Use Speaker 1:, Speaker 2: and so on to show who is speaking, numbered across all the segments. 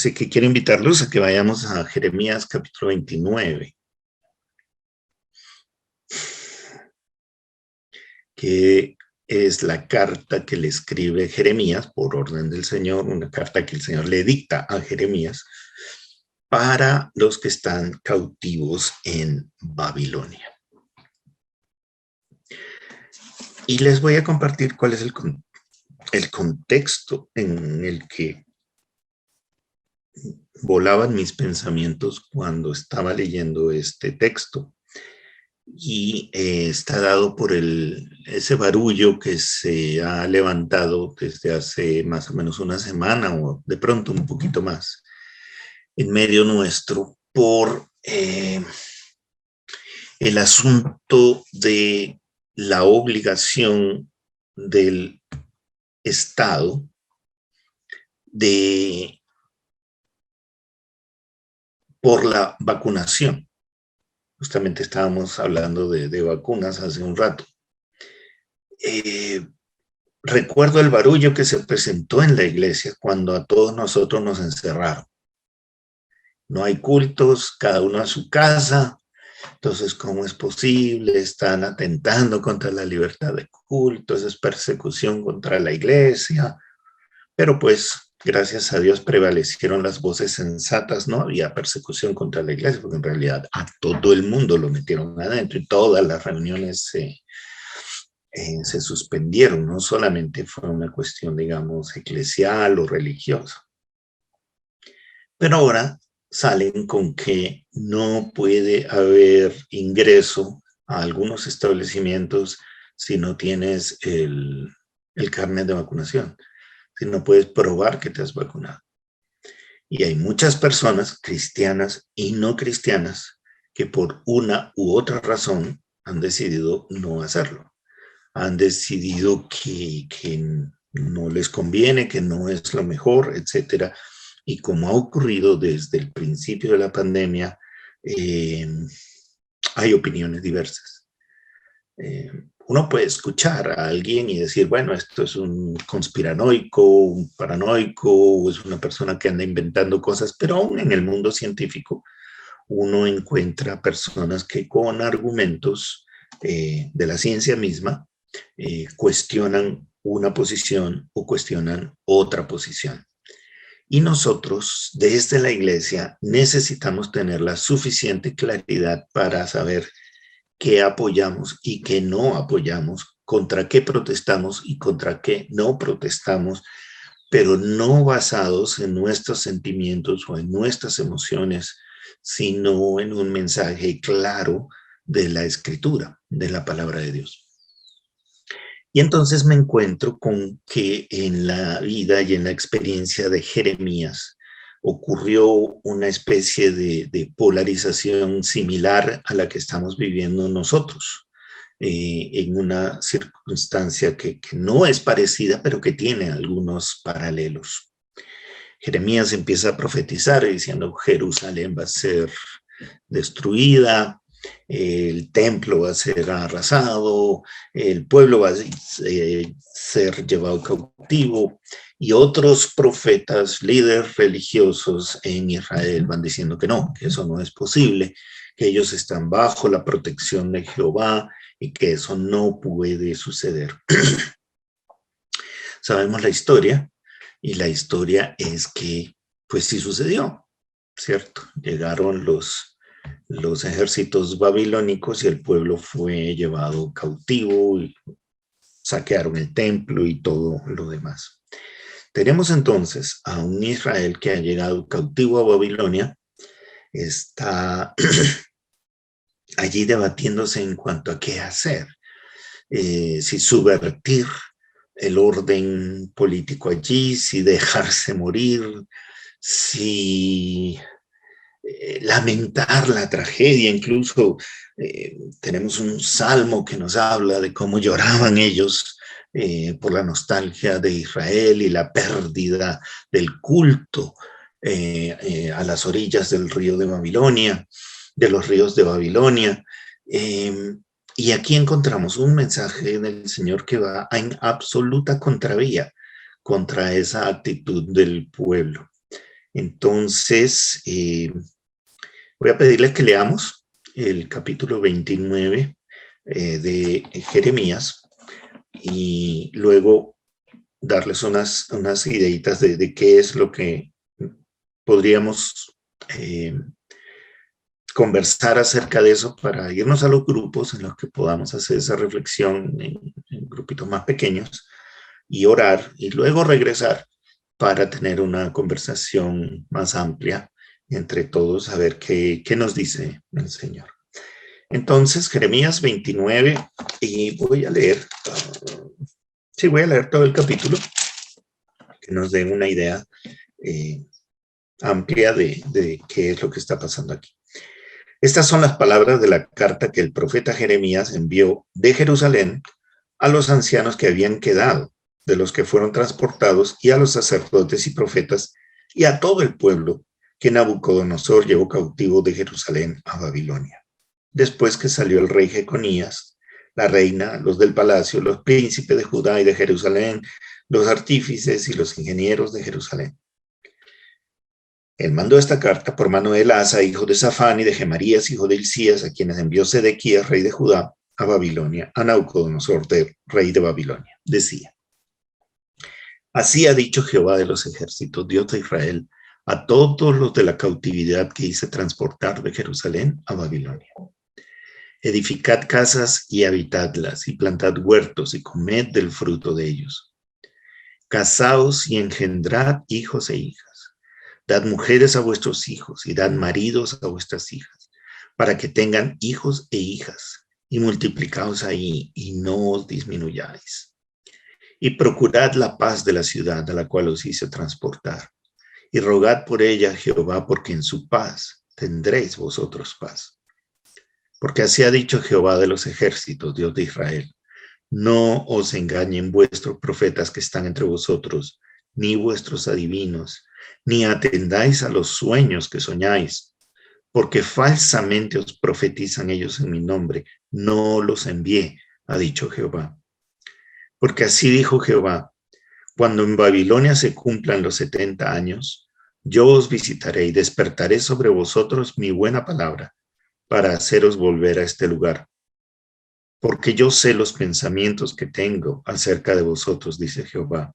Speaker 1: Así que quiero invitarlos a que vayamos a Jeremías capítulo 29, que es la carta que le escribe Jeremías por orden del Señor, una carta que el Señor le dicta a Jeremías para los que están cautivos en Babilonia. Y les voy a compartir cuál es el contexto en el que volaban mis pensamientos cuando estaba leyendo este texto. Y está dado por ese barullo que se ha levantado desde hace más o menos una semana o de pronto un poquito más en medio nuestro por el asunto de la obligación del Estado por la vacunación. Justamente estábamos hablando de vacunas hace un rato. Recuerdo el barullo que se presentó en la iglesia cuando a todos nosotros nos encerraron. No hay cultos, cada uno a su casa. Entonces, ¿cómo es posible? Están atentando contra la libertad de culto, es persecución contra la iglesia. Pero pues, gracias a Dios prevalecieron las voces sensatas, no había persecución contra la iglesia, porque en realidad a todo el mundo lo metieron adentro y todas las reuniones se suspendieron, no solamente fue una cuestión, digamos, eclesial o religiosa. Pero ahora salen con que no puede haber ingreso a algunos establecimientos si no tienes el carnet de vacunación, si no puedes probar que te has vacunado. Y hay muchas personas, cristianas y no cristianas, que por una u otra razón han decidido no hacerlo. Han decidido que no les conviene, que no es lo mejor, etcétera. Y como ha ocurrido desde el principio de la pandemia, hay opiniones diversas. Uno puede escuchar a alguien y decir, bueno, esto es un conspiranoico, un paranoico, es una persona que anda inventando cosas, pero aún en el mundo científico uno encuentra personas que con argumentos de la ciencia misma cuestionan una posición o cuestionan otra posición. Y nosotros, desde la iglesia, necesitamos tener la suficiente claridad para saber qué apoyamos y qué no apoyamos, contra qué protestamos y contra qué no protestamos, pero no basados en nuestros sentimientos o en nuestras emociones, sino en un mensaje claro de la Escritura, de la palabra de Dios. Y entonces me encuentro con que en la vida y en la experiencia de Jeremías ocurrió una especie de polarización similar a la que estamos viviendo nosotros, en una circunstancia que no es parecida, pero que tiene algunos paralelos. Jeremías empieza a profetizar diciendo Jerusalén va a ser destruida, el templo va a ser arrasado, el pueblo va a ser llevado cautivo, y otros profetas, líderes religiosos en Israel van diciendo que no, que eso no es posible, que ellos están bajo la protección de Jehová y que eso no puede suceder. Sabemos la historia, y la historia es que pues sí sucedió, ¿cierto? Llegaron los ejércitos babilónicos y el pueblo fue llevado cautivo y saquearon el templo y todo lo demás. Tenemos entonces a un Israel que ha llegado cautivo a Babilonia, está allí debatiéndose en cuanto a qué hacer, si subvertir el orden político allí, si dejarse morir, si lamentar la tragedia. Incluso tenemos un salmo que nos habla de cómo lloraban ellos por la nostalgia de Israel y la pérdida del culto a las orillas del río de Babilonia, de los ríos de Babilonia. Y aquí encontramos un mensaje del Señor que va en absoluta contravía contra esa actitud del pueblo. Entonces, voy a pedirles que leamos el capítulo 29 de Jeremías y luego darles unas ideitas de qué es lo que podríamos conversar acerca de eso para irnos a los grupos en los que podamos hacer esa reflexión en grupitos más pequeños y orar y luego regresar para tener una conversación más amplia entre todos, a ver qué nos dice el Señor. Entonces, Jeremías 29, y voy a leer, voy a leer todo el capítulo, que nos den una idea amplia de qué es lo que está pasando aquí. Estas son las palabras de la carta que el profeta Jeremías envió de Jerusalén a los ancianos que habían quedado, de los que fueron transportados, y a los sacerdotes y profetas, y a todo el pueblo que Nabucodonosor llevó cautivo de Jerusalén a Babilonia. Después que salió el rey Jeconías, la reina, los del palacio, los príncipes de Judá y de Jerusalén, los artífices y los ingenieros de Jerusalén. Él mandó esta carta por mano de Elasa, hijo de Safán, y de Gemarías, hijo de Hilcías, a quienes envió Sedequías, rey de Judá, a Babilonia, a Nabucodonosor, rey de Babilonia. Decía: así ha dicho Jehová de los ejércitos, Dios de Israel, a todos los de la cautividad que hice transportar de Jerusalén a Babilonia. Edificad casas y habitadlas, y plantad huertos y comed del fruto de ellos. Casaos y engendrad hijos e hijas. Dad mujeres a vuestros hijos y dad maridos a vuestras hijas, para que tengan hijos e hijas, y multiplicaos ahí y no os disminuyáis. Y procurad la paz de la ciudad a la cual os hice transportar, y rogad por ella a Jehová, porque en su paz tendréis vosotros paz. Porque así ha dicho Jehová de los ejércitos, Dios de Israel: no os engañen vuestros profetas que están entre vosotros, ni vuestros adivinos, ni atendáis a los sueños que soñáis, porque falsamente os profetizan ellos en mi nombre. No los envié, ha dicho Jehová. Porque así dijo Jehová: cuando en Babilonia se cumplan los 70 años, yo os visitaré y despertaré sobre vosotros mi buena palabra, para haceros volver a este lugar. Porque yo sé los pensamientos que tengo acerca de vosotros, dice Jehová,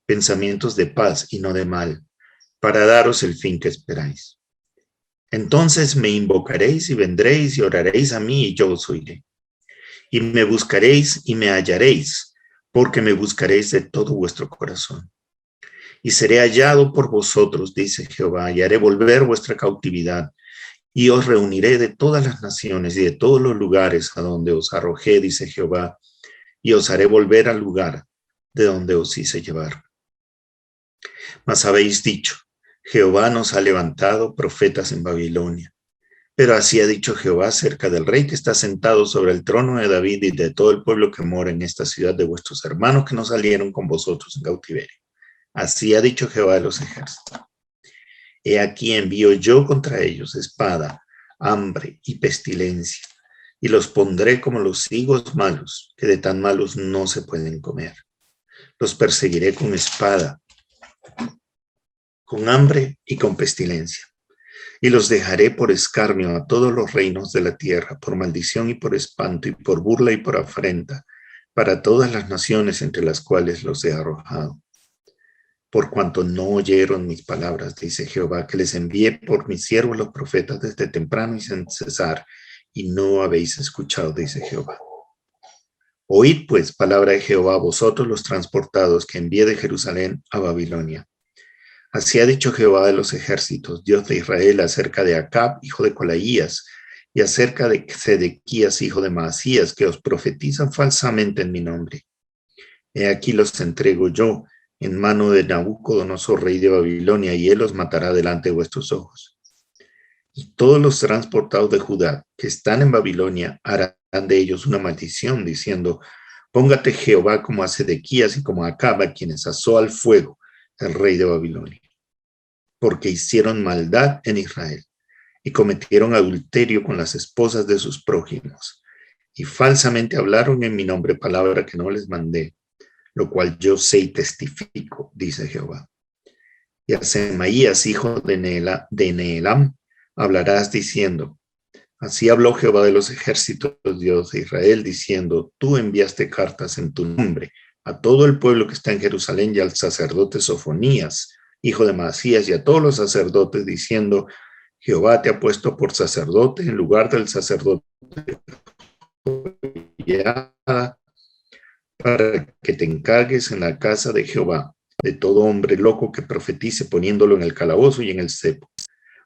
Speaker 1: pensamientos de paz y no de mal, para daros el fin que esperáis. Entonces me invocaréis y vendréis y oraréis a mí y yo os oiré. Y me buscaréis y me hallaréis, porque me buscaréis de todo vuestro corazón. Y seré hallado por vosotros, dice Jehová, y haré volver vuestra cautividad, y os reuniré de todas las naciones y de todos los lugares a donde os arrojé, dice Jehová, y os haré volver al lugar de donde os hice llevar. Mas habéis dicho: Jehová nos ha levantado profetas en Babilonia. Pero así ha dicho Jehová acerca del rey que está sentado sobre el trono de David y de todo el pueblo que mora en esta ciudad, de vuestros hermanos que no salieron con vosotros en cautiverio. Así ha dicho Jehová de los ejércitos: he aquí envío yo contra ellos espada, hambre y pestilencia, y los pondré como los higos malos, que de tan malos no se pueden comer. Los perseguiré con espada, con hambre y con pestilencia, y los dejaré por escarnio a todos los reinos de la tierra, por maldición y por espanto, y por burla y por afrenta, para todas las naciones entre las cuales los he arrojado. Por cuanto no oyeron mis palabras, dice Jehová, que les envié por mis siervos los profetas desde temprano y sin cesar, y no habéis escuchado, dice Jehová. Oíd pues palabra de Jehová, vosotros los transportados que envié de Jerusalén a Babilonia. Así ha dicho Jehová de los ejércitos, Dios de Israel, acerca de Acab, hijo de Colaías, y acerca de Sedequías, hijo de Maasías, que os profetizan falsamente en mi nombre. He aquí los entrego yo en mano de Nabucodonosor, rey de Babilonia, y él los matará delante de vuestros ojos. Y todos los transportados de Judá que están en Babilonia harán de ellos una maldición, diciendo: póngate Jehová como a Sedequías y como a Acab, a quienes asó al fuego el rey de Babilonia, porque hicieron maldad en Israel y cometieron adulterio con las esposas de sus prójimos, y falsamente hablaron en mi nombre palabra que no les mandé, lo cual yo sé y testifico, dice Jehová. Y a Semaías, hijo de Nehelam, hablarás diciendo, así habló Jehová de los ejércitos, Dios de Israel, diciendo, tú enviaste cartas en tu nombre a todo el pueblo que está en Jerusalén y al sacerdote Sofonías, hijo de Maasías, y a todos los sacerdotes, diciendo, Jehová te ha puesto por sacerdote en lugar del sacerdote para que te encargues en la casa de Jehová de todo hombre loco que profetice poniéndolo en el calabozo y en el cepo.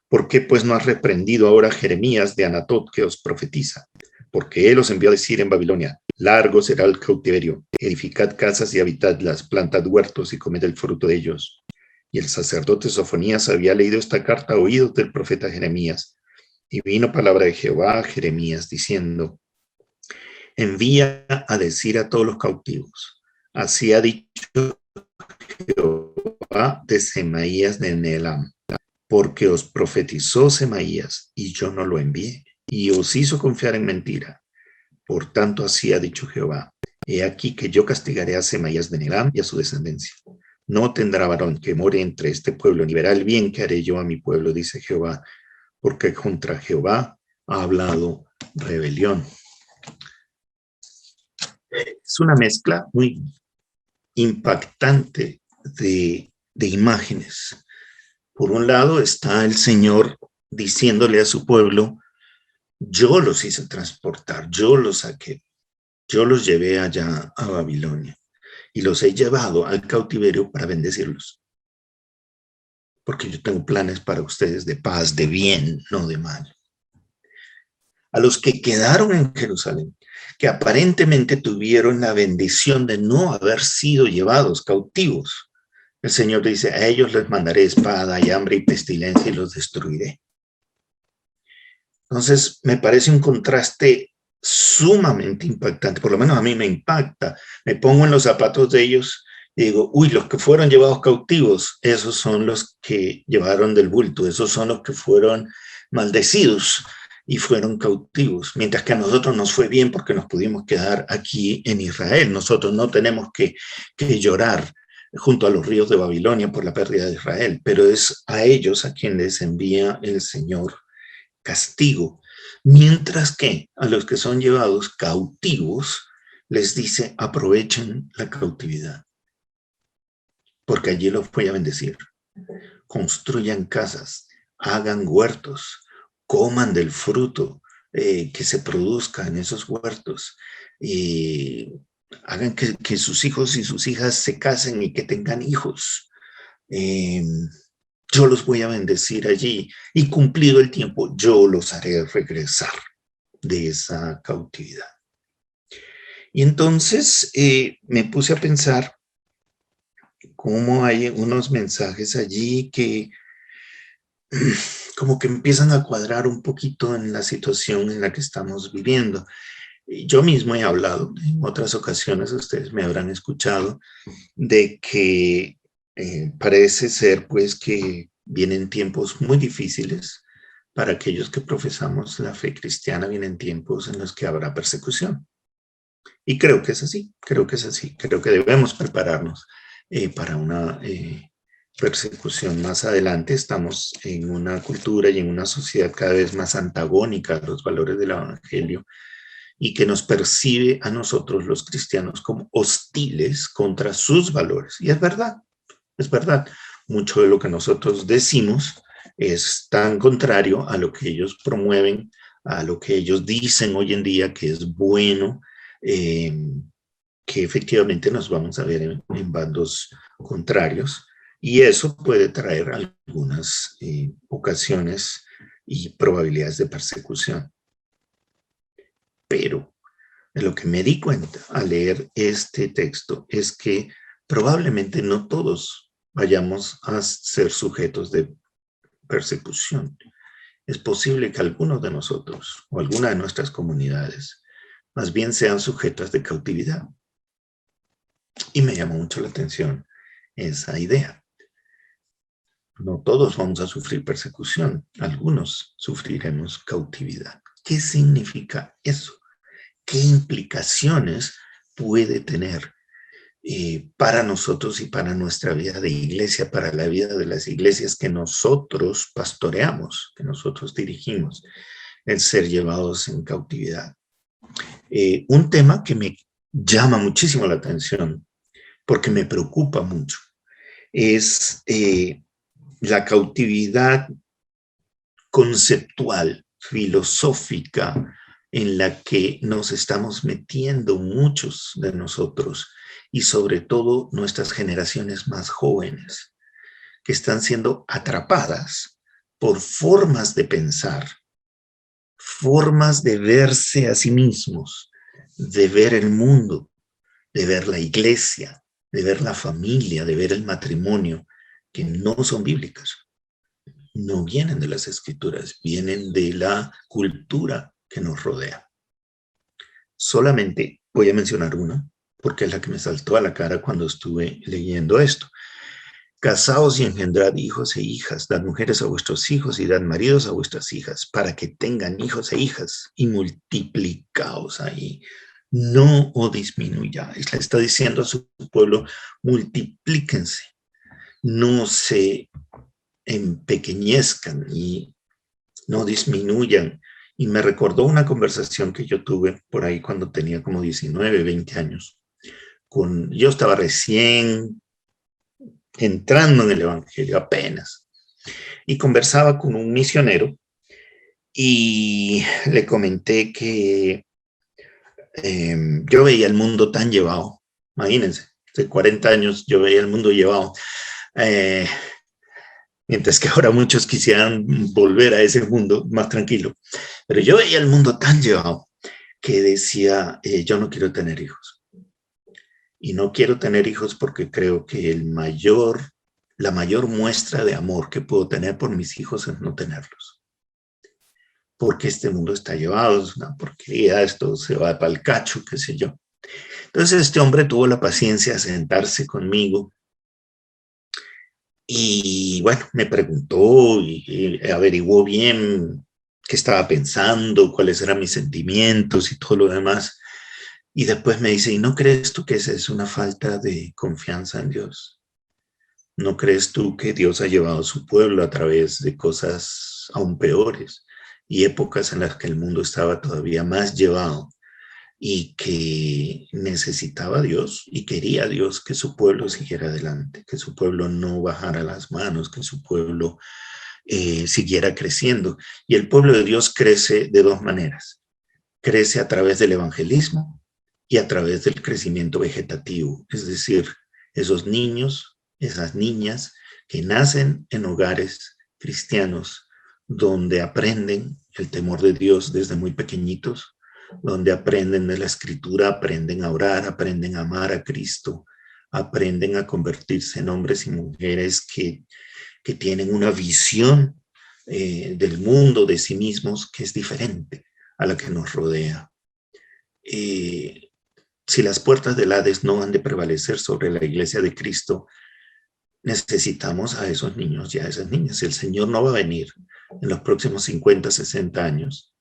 Speaker 1: ¿Por qué pues no has reprendido ahora a Jeremías de Anatot que os profetiza? Porque él os envió a decir en Babilonia, largo será el cautiverio, edificad casas y habitadlas, plantad huertos y comed el fruto de ellos. Y el sacerdote Sofonías había leído esta carta a oídos del profeta Jeremías. Y vino palabra de Jehová a Jeremías diciendo, envía a decir a todos los cautivos, así ha dicho Jehová de Semaías de Nehelam, porque os profetizó Semaías y yo no lo envié, y os hizo confiar en mentira. Por tanto, así ha dicho Jehová, he aquí que yo castigaré a Semaías de Nehelam y a su descendencia. No tendrá varón que more entre este pueblo, ni verá el bien que haré yo a mi pueblo, dice Jehová, porque contra Jehová ha hablado rebelión. Es una mezcla muy impactante de imágenes. Por un lado está el Señor diciéndole a su pueblo, yo los hice transportar, yo los saqué, yo los llevé allá a Babilonia y los he llevado al cautiverio para bendecirlos. Porque yo tengo planes para ustedes de paz, de bien, no de mal. A los que quedaron en Jerusalén, que aparentemente tuvieron la bendición de no haber sido llevados cautivos, el Señor dice, a ellos les mandaré espada y hambre y pestilencia y los destruiré. Entonces, me parece un contraste sumamente impactante, por lo menos a mí me impacta. Me pongo en los zapatos de ellos y digo, uy, los que fueron llevados cautivos, esos son los que llevaron del bulto, esos son los que fueron maldecidos y fueron cautivos, mientras que a nosotros nos fue bien porque nos pudimos quedar aquí en Israel. Nosotros no tenemos que llorar junto a los ríos de Babilonia por la pérdida de Israel, pero es a ellos a quienes envía el Señor castigo, mientras que a los que son llevados cautivos les dice aprovechen la cautividad, porque allí los voy a bendecir. Construyan casas, hagan huertos, coman del fruto que se produzca en esos huertos, hagan que sus hijos y sus hijas se casen y que tengan hijos. Yo los voy a bendecir allí y cumplido el tiempo, yo los haré regresar de esa cautividad. Y entonces me puse a pensar cómo hay unos mensajes allí que como que empiezan a cuadrar un poquito en la situación en la que estamos viviendo. Yo mismo he hablado en otras ocasiones, ustedes me habrán escuchado, de que parece ser pues que vienen tiempos muy difíciles para aquellos que profesamos la fe cristiana, vienen tiempos en los que habrá persecución. Y creo que es así, creo que es así, creo que debemos prepararnos para una persecución más adelante. Estamos en una cultura y en una sociedad cada vez más antagónica a los valores del evangelio y que nos percibe a nosotros los cristianos como hostiles contra sus valores. Y es verdad, es verdad. Mucho de lo que nosotros decimos es tan contrario a lo que ellos promueven, a lo que ellos dicen hoy en día que es bueno, que efectivamente nos vamos a ver en bandos contrarios. Y eso puede traer algunas ocasiones y probabilidades de persecución. Pero de lo que me di cuenta al leer este texto es que probablemente no todos vayamos a ser sujetos de persecución. Es posible que algunos de nosotros o alguna de nuestras comunidades más bien sean sujetas de cautividad. Y me llamó mucho la atención esa idea. No todos vamos a sufrir persecución, algunos sufriremos cautividad. ¿Qué significa eso? ¿Qué implicaciones puede tener? para nosotros y para nuestra vida de iglesia, para la vida de las iglesias que nosotros pastoreamos, que nosotros dirigimos, el ser llevados en cautividad. Un tema que me llama muchísimo la atención, porque me preocupa mucho, es la cautividad conceptual, filosófica, en la que nos estamos metiendo muchos de nosotros y sobre todo nuestras generaciones más jóvenes, que están siendo atrapadas por formas de pensar, formas de verse a sí mismos, de ver el mundo, de ver la iglesia, de ver la familia, de ver el matrimonio, que no son bíblicas. No vienen de las escrituras, vienen de la cultura que nos rodea. Solamente voy a mencionar una, porque es la que me saltó a la cara cuando estuve leyendo esto. Casaos y engendrad hijos e hijas, dad mujeres a vuestros hijos y dad maridos a vuestras hijas, para que tengan hijos e hijas, y multiplicaos ahí. No os disminuyáis. Le está diciendo a su pueblo, multiplíquense, no se empequeñezcan y no disminuyan. Y me recordó una conversación que yo tuve por ahí cuando tenía como 19, 20 años. Yo estaba recién entrando en el evangelio, apenas. Y conversaba con un misionero y le comenté que yo veía el mundo tan llevado. Imagínense, hace 40 años yo veía el mundo llevado. Mientras que ahora muchos quisieran volver a ese mundo más tranquilo. Pero yo veía el mundo tan llevado que decía, yo no quiero tener hijos. Y no quiero tener hijos porque creo que la mayor muestra de amor que puedo tener por mis hijos es no tenerlos. Porque este mundo está llevado, es una porquería, esto se va para el cacho, qué sé yo. Entonces este hombre tuvo la paciencia de sentarse conmigo y bueno, me preguntó y averiguó bien qué estaba pensando, cuáles eran mis sentimientos y todo lo demás. Y después me dice, ¿y no crees tú que esa es una falta de confianza en Dios? ¿No crees tú que Dios ha llevado a su pueblo a través de cosas aún peores y épocas en las que el mundo estaba todavía más llevado y que necesitaba a Dios y quería a Dios que su pueblo siguiera adelante, que su pueblo no bajara las manos, que su pueblo siguiera creciendo? Y el pueblo de Dios crece de dos maneras. Crece a través del evangelismo y a través del crecimiento vegetativo, es decir, esos niños, esas niñas que nacen en hogares cristianos donde aprenden el temor de Dios desde muy pequeñitos, donde aprenden de la escritura, aprenden a orar, aprenden a amar a Cristo, aprenden a convertirse en hombres y mujeres que tienen una visión del mundo, de sí mismos, que es diferente a la que nos rodea. Si las puertas del Hades no han de prevalecer sobre la iglesia de Cristo, necesitamos a esos niños y a esas niñas. El Señor no va a venir en los próximos 50, 60 años.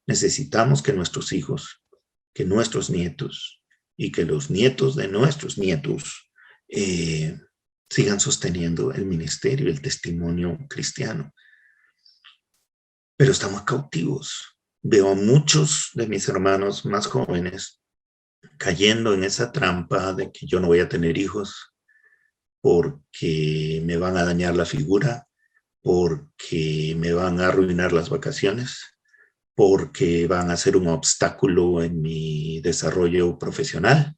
Speaker 1: Necesitamos que nuestros hijos, que nuestros nietos y que los nietos de nuestros nietos sigan sosteniendo el ministerio, el testimonio cristiano. Pero estamos cautivos. Veo a muchos de mis hermanos más jóvenes cayendo en esa trampa de que yo no voy a tener hijos porque me van a dañar la figura, porque me van a arruinar las vacaciones, porque van a ser un obstáculo en mi desarrollo profesional,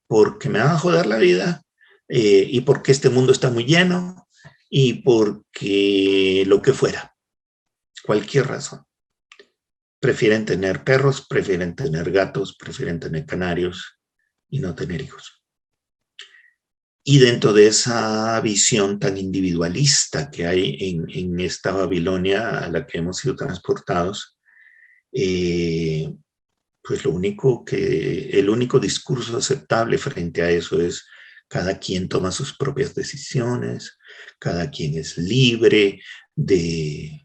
Speaker 1: porque me van a joder la vida y porque este mundo está muy lleno y porque lo que fuera, cualquier razón. Prefieren tener perros, prefieren tener gatos, prefieren tener canarios y no tener hijos. Y dentro de esa visión tan individualista que hay en esta Babilonia a la que hemos sido transportados, pues el único discurso aceptable frente a eso es cada quien toma sus propias decisiones, cada quien es libre de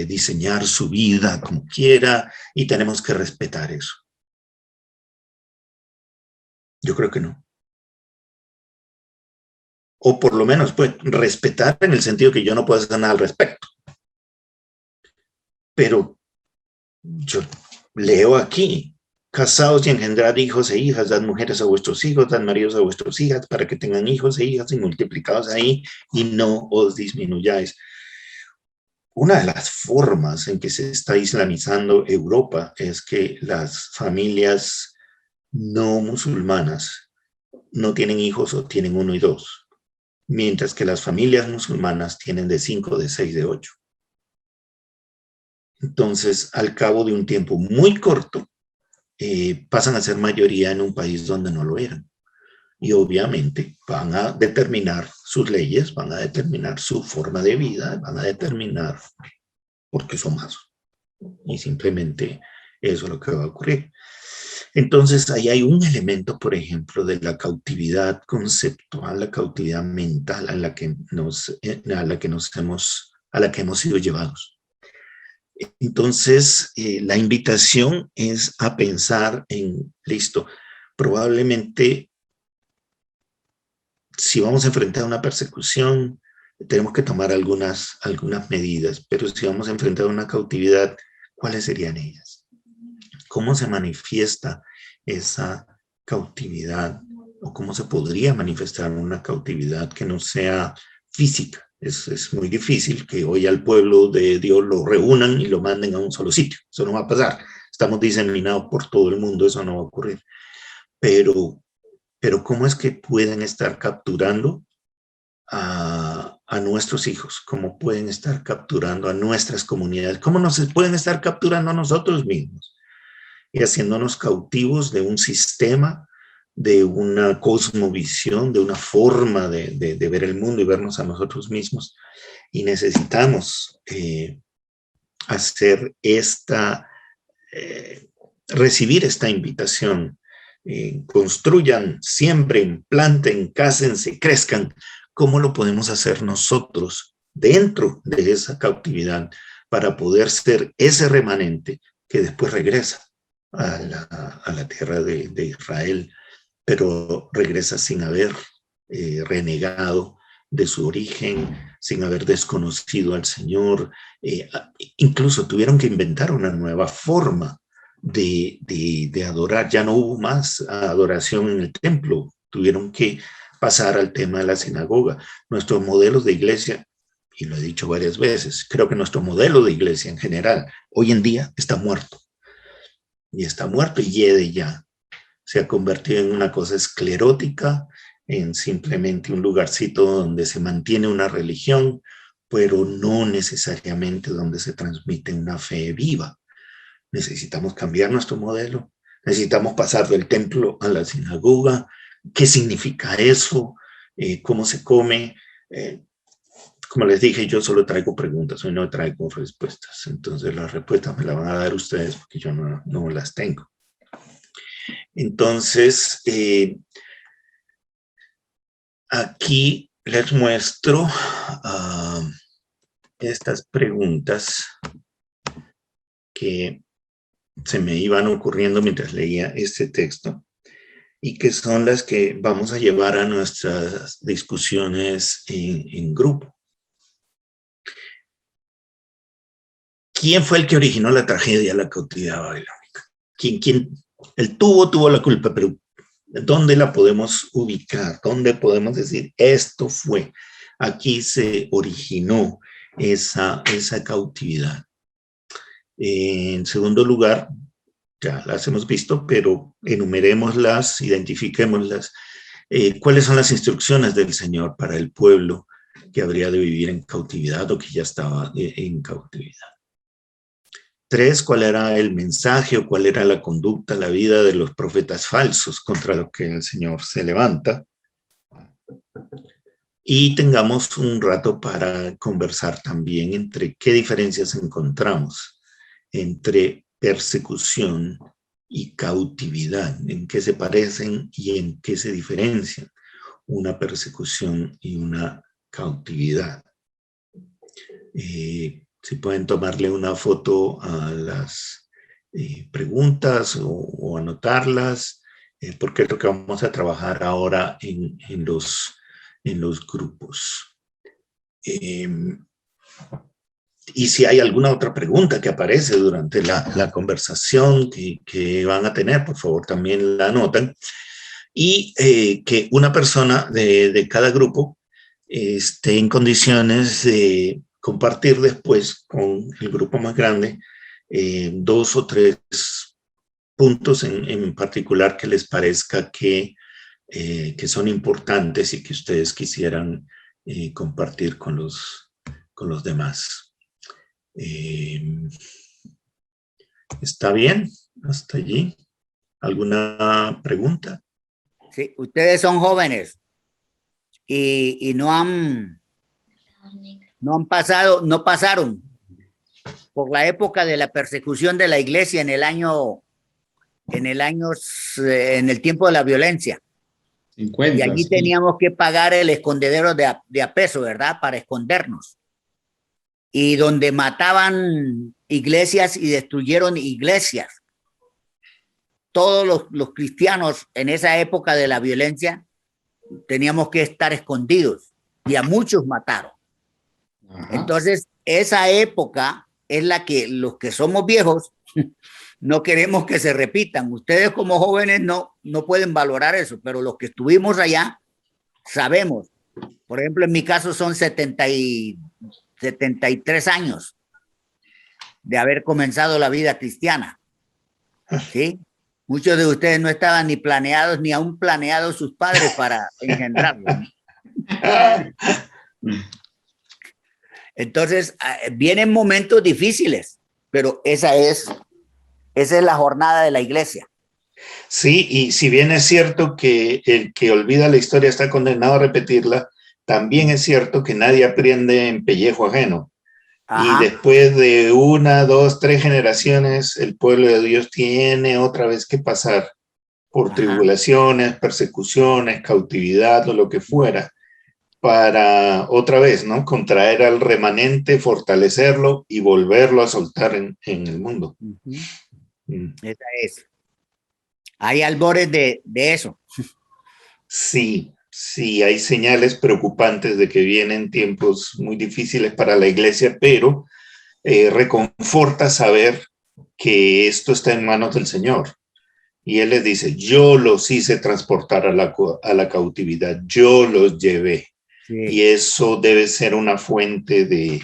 Speaker 1: diseñar su vida como quiera y tenemos que respetar eso. Yo creo que no. o por lo menos pues respetar en el sentido que yo no puedo hacer nada al respecto. Pero yo leo aquí, casaos y engendrad hijos e hijas, dad mujeres a vuestros hijos, dad maridos a vuestras hijas, para que tengan hijos e hijas y multiplicaos ahí y no os disminuyáis. Una de las formas en que se está islamizando Europa es que las familias no musulmanas no tienen hijos o tienen 1 y 2, mientras que las familias musulmanas tienen de 5, de 6, de 8. Entonces, al cabo de un tiempo muy corto, pasan a ser mayoría en un país donde no lo eran. Y obviamente van a determinar sus leyes, van a determinar su forma de vida, van a determinar por qué son más. Y simplemente eso es lo que va a ocurrir. Entonces, ahí hay un elemento, por ejemplo, de la cautividad conceptual, la cautividad mental a la que hemos sido llevados. Entonces, la invitación es a pensar en, listo, probablemente si vamos a enfrentar una persecución, tenemos que tomar algunas medidas, pero si vamos a enfrentar una cautividad, ¿cuáles serían ellas? ¿Cómo se manifiesta esa cautividad? ¿O cómo se podría manifestar una cautividad que no sea física? Es muy difícil que hoy al pueblo de Dios lo reúnan y lo manden a un solo sitio. Eso no va a pasar. Estamos diseminados por todo el mundo, eso no va a ocurrir. Pero ¿cómo es que pueden estar capturando a nuestros hijos? ¿Cómo pueden estar capturando a nuestras comunidades? ¿Cómo nos pueden estar capturando a nosotros mismos? Y haciéndonos cautivos de un sistema, de una cosmovisión, de una forma de ver el mundo y vernos a nosotros mismos. Y necesitamos recibir esta invitación. Construyan, siembren, planten, cásense, crezcan. ¿Cómo lo podemos hacer nosotros dentro de esa cautividad para poder ser ese remanente que después regresa a la tierra de Israel, pero regresa sin haber renegado de su origen, sin haber desconocido al Señor? Incluso tuvieron que inventar una nueva forma de adorar. Ya no hubo más adoración en el templo, tuvieron que pasar al tema de la sinagoga. Nuestros modelos de iglesia, y lo he dicho varias veces, creo que nuestro modelo de iglesia en general hoy en día está muerto. Y está muerto y hiede ya. Se ha convertido en una cosa esclerótica, en simplemente un lugarcito donde se mantiene una religión, pero no necesariamente donde se transmite una fe viva. Necesitamos cambiar nuestro modelo, necesitamos pasar del templo a la sinagoga. ¿Qué significa eso? ¿Cómo se come? Como les dije, yo solo traigo preguntas, hoy no traigo respuestas. Entonces las respuestas me las van a dar ustedes porque yo no las tengo. Entonces, aquí les muestro estas preguntas que se me iban ocurriendo mientras leía este texto y que son las que vamos a llevar a nuestras discusiones en grupo. ¿Quién fue el que originó la tragedia, la cautividad babilónica? ¿Quién? Él tuvo la culpa, pero ¿dónde la podemos ubicar? ¿Dónde podemos decir esto fue? Aquí se originó esa cautividad. En segundo lugar, ya las hemos visto, pero enumerémoslas, identifiquémoslas. ¿Cuáles son las instrucciones del Señor para el pueblo que habría de vivir en cautividad o que ya estaba en cautividad? 3, ¿cuál era el mensaje o cuál era la conducta, la vida de los profetas falsos contra los que el Señor se levanta? Y tengamos un rato para conversar también entre qué diferencias encontramos entre persecución y cautividad, en qué se parecen y en qué se diferencian una persecución y una cautividad. Si pueden tomarle una foto a las preguntas o anotarlas, porque es lo que vamos a trabajar ahora en los en los grupos. Y si hay alguna otra pregunta que aparece durante la conversación que van a tener, por favor también la anotan. Y que una persona de cada grupo esté en condiciones de compartir después con el grupo más grande 2 o 3 puntos en particular que les parezca que son importantes y que ustedes quisieran compartir con los demás. ¿Está bien? ¿Hasta allí? ¿Alguna pregunta?
Speaker 2: Sí, ustedes son jóvenes y no pasaron por la época de la persecución de la iglesia en el tiempo de la violencia.
Speaker 3: 50,
Speaker 2: y allí
Speaker 3: sí.
Speaker 2: teníamos que pagar el escondedero de a peso, ¿verdad? Para escondernos. Y donde mataban iglesias y destruyeron iglesias. Todos los cristianos en esa época de la violencia teníamos que estar escondidos y a muchos mataron.
Speaker 3: Ajá.
Speaker 2: Entonces, esa época es la que los que somos viejos no queremos que se repitan. Ustedes como jóvenes no pueden valorar eso, pero los que estuvimos allá sabemos. Por ejemplo, en mi caso son 73 años de haber comenzado la vida cristiana. ¿Sí? Muchos de ustedes no estaban ni planeados, ni aún planeados sus padres para engendrarlos. Entonces, vienen momentos difíciles, pero esa es la jornada de la iglesia.
Speaker 1: Sí, y si bien es cierto que el que olvida la historia está condenado a repetirla, también es cierto que nadie aprende en pellejo ajeno.
Speaker 2: Ajá.
Speaker 1: Y después de 1, 2, 3 generaciones, el pueblo de Dios tiene otra vez que pasar por
Speaker 2: Ajá.
Speaker 1: tribulaciones, persecuciones, cautividad o lo que fuera, para otra vez, ¿no? Contraer al remanente, fortalecerlo y volverlo a soltar en el mundo.
Speaker 2: Esa es. Hay albores de eso.
Speaker 1: Sí, sí, hay señales preocupantes de que vienen tiempos muy difíciles para la iglesia, pero reconforta saber que esto está en manos del Señor. Y Él les dice, yo los hice transportar a la cautividad, yo los llevé. Sí. Y eso debe ser una fuente de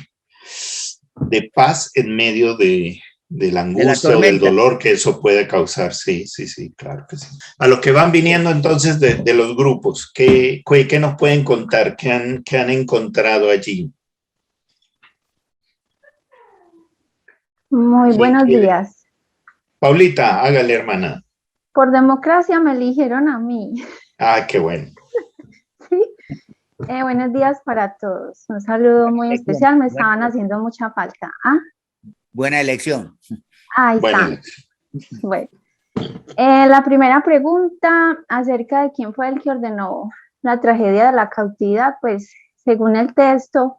Speaker 1: paz en medio de la angustia o del dolor que eso puede causar. Sí, claro que sí. A los que van viniendo entonces de los grupos, ¿qué nos pueden contar? ¿Qué han encontrado allí?
Speaker 4: Muy buenos días.
Speaker 1: Paulita, hágale, hermana.
Speaker 4: Por democracia me eligieron a mí.
Speaker 1: Ah, qué bueno.
Speaker 4: Sí. Buenos días para todos. Un saludo muy especial. Me estaban haciendo mucha falta. ¿Ah?
Speaker 2: Buena elección.
Speaker 4: Ahí está. Bueno. La primera pregunta acerca de quién fue el que ordenó la tragedia de la cautividad, pues según el texto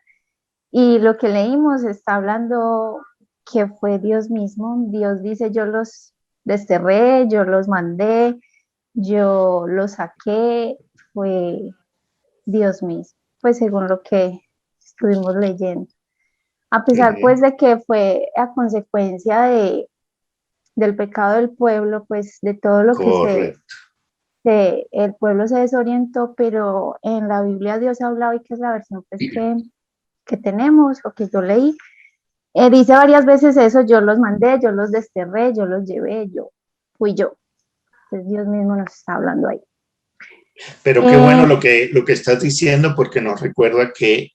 Speaker 4: y lo que leímos, está hablando que fue Dios mismo. Dios dice, yo los desterré, yo los mandé, yo los saqué, fue Dios mismo, pues según lo que estuvimos leyendo. A pesar pues de que fue a consecuencia del pecado del pueblo, pues de todo lo que el pueblo se desorientó, pero en la Biblia Dios ha hablado, y que es la versión pues que tenemos o que yo leí, dice varias veces eso, yo los mandé, yo los desterré, yo los llevé, fui yo. Entonces Dios mismo nos está hablando ahí.
Speaker 1: Pero qué bueno lo que estás diciendo, porque nos recuerda que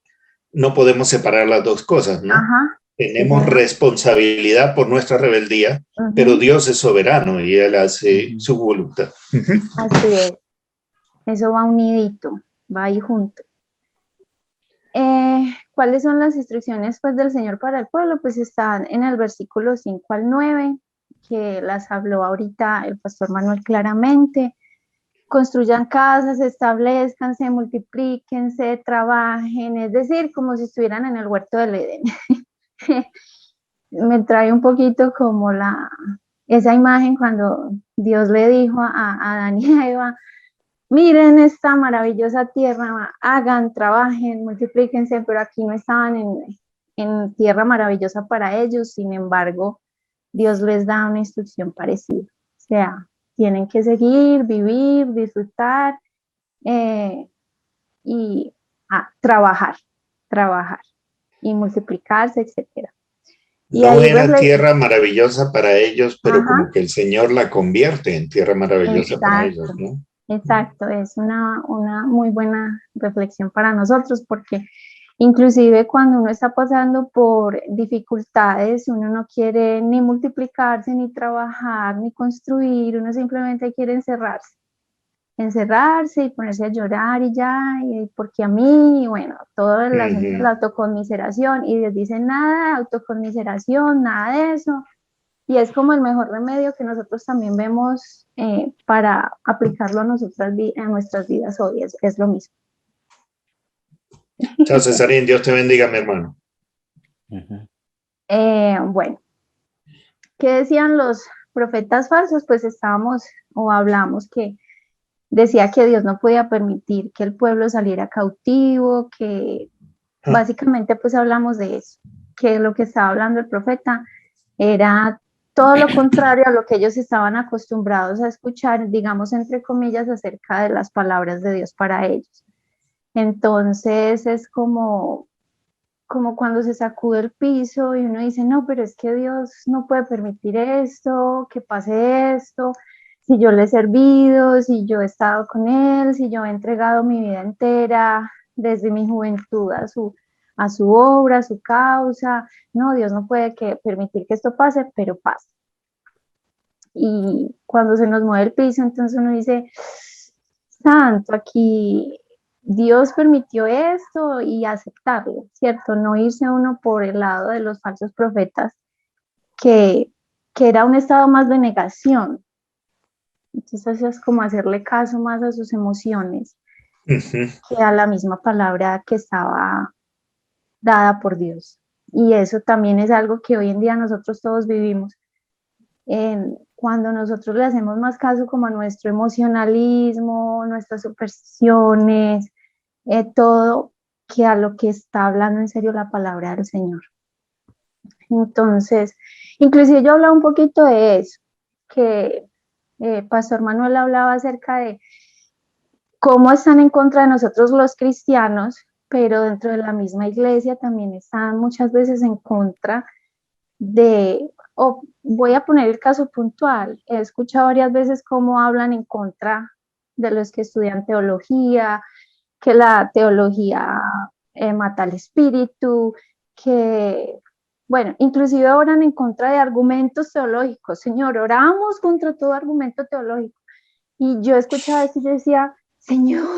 Speaker 1: no podemos separar las dos cosas, ¿no?
Speaker 4: Ajá.
Speaker 1: Tenemos responsabilidad por nuestra rebeldía, pero Dios es soberano y Él hace su voluntad.
Speaker 4: Así es. Eso va unidito, va ahí junto. ¿Cuáles son las instrucciones pues del Señor para el pueblo? Pues están en el versículo 5 al 9, que las habló ahorita el pastor Manuel claramente. Construyan casas, establezcanse, multiplíquense, trabajen, es decir, como si estuvieran en el huerto del Edén. Me trae un poquito como esa imagen cuando Dios le dijo a Adán y a Eva, miren esta maravillosa tierra, hagan, trabajen, multiplíquense, pero aquí no estaban en tierra maravillosa para ellos, sin embargo, Dios les da una instrucción parecida, o sea, tienen que seguir, vivir, disfrutar y trabajar y multiplicarse, etcétera. Y
Speaker 1: No
Speaker 4: ahí
Speaker 1: era tierra maravillosa para ellos, pero como que el Señor la convierte en tierra maravillosa para ellos,
Speaker 4: exacto,
Speaker 1: ¿no?
Speaker 4: exacto, es una muy buena reflexión para nosotros porque inclusive cuando uno está pasando por dificultades, uno no quiere ni multiplicarse, ni trabajar, ni construir, uno simplemente quiere encerrarse y ponerse a llorar y ya, y porque a mí, y bueno, todo el asunto de la autoconmiseración, y Dios dice nada de autoconmiseración, nada de eso, y es como el mejor remedio que nosotros también vemos para aplicarlo a, a nuestras vidas hoy, es lo mismo.
Speaker 1: Chao, Cesarín, Dios te bendiga, mi hermano.
Speaker 4: Bueno, ¿qué decían los profetas falsos? Pues estábamos o hablamos que decía que Dios no podía permitir que el pueblo saliera cautivo, que básicamente pues hablamos de eso, que lo que estaba hablando el profeta era todo lo contrario a lo que ellos estaban acostumbrados a escuchar, digamos entre comillas, acerca de las palabras de Dios para ellos. Entonces es como cuando se sacude el piso y uno dice, no, pero es que Dios no puede permitir esto, que pase esto, si yo le he servido, si yo he estado con Él, si yo he entregado mi vida entera desde mi juventud a su obra, a su causa, no, Dios no puede permitir que esto pase, pero pasa. Y cuando se nos mueve el piso, entonces uno dice, santo, aquí Dios permitió esto y aceptarlo, ¿cierto? No irse uno por el lado de los falsos profetas, que era un estado más de negación. Entonces es como hacerle caso más a sus emociones que a la misma palabra que estaba dada por Dios. Y eso también es algo que hoy en día nosotros todos vivimos. Cuando nosotros le hacemos más caso como a nuestro emocionalismo, nuestras supersticiones, todo que a lo que está hablando en serio la palabra del Señor. Entonces, inclusive yo hablaba un poquito de eso, que Pastor Manuel hablaba acerca de cómo están en contra de nosotros los cristianos, pero dentro de la misma iglesia también están muchas veces en contra de, voy a poner el caso puntual, he escuchado varias veces cómo hablan en contra de los que estudian teología, que la teología mata al espíritu, que, bueno, inclusive oran en contra de argumentos teológicos. Señor, oramos contra todo argumento teológico. Y yo escuchaba eso y yo decía, Señor,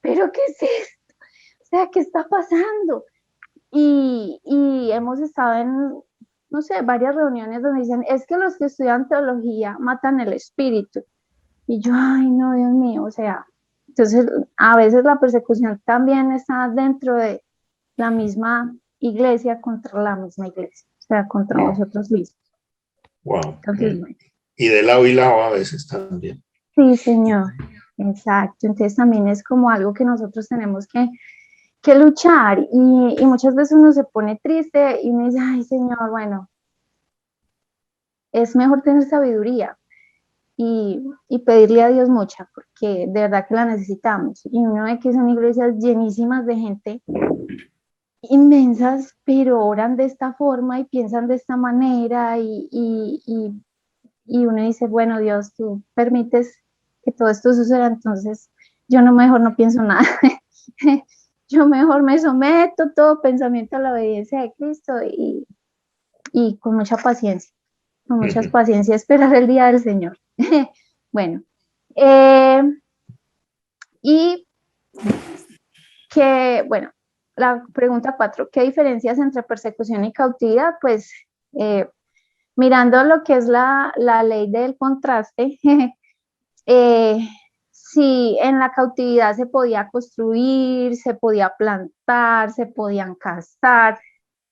Speaker 4: ¿pero qué es esto? O sea, ¿qué está pasando? Y hemos estado en, no sé, varias reuniones donde dicen, es que los que estudian teología matan el espíritu. Y yo, ay, no, Dios mío, o sea, entonces a veces la persecución también está dentro de la misma iglesia contra la misma iglesia, o sea, contra nosotros mismos.
Speaker 1: Wow.
Speaker 4: Entonces, bueno.
Speaker 1: Y de lado y lado a veces también.
Speaker 4: Sí, Señor, exacto. Entonces también es como algo que nosotros tenemos que luchar y muchas veces uno se pone triste y me dice, ay, Señor, bueno, es mejor tener sabiduría y pedirle a Dios mucha, porque de verdad que la necesitamos. Y uno ve que son iglesias llenísimas de gente, inmensas, pero oran de esta forma y piensan de esta manera y uno dice, bueno, Dios, tú permites que todo esto suceda, entonces yo no mejor no pienso nada. Yo mejor me someto todo pensamiento a la obediencia de Cristo y con mucha paciencia, con mucha paciencia esperar el día del Señor. Bueno, y que, bueno, la pregunta 4, ¿qué diferencias entre persecución y cautividad? Pues mirando lo que es la ley del contraste, si en la cautividad se podía construir, se podía plantar, se podían casar,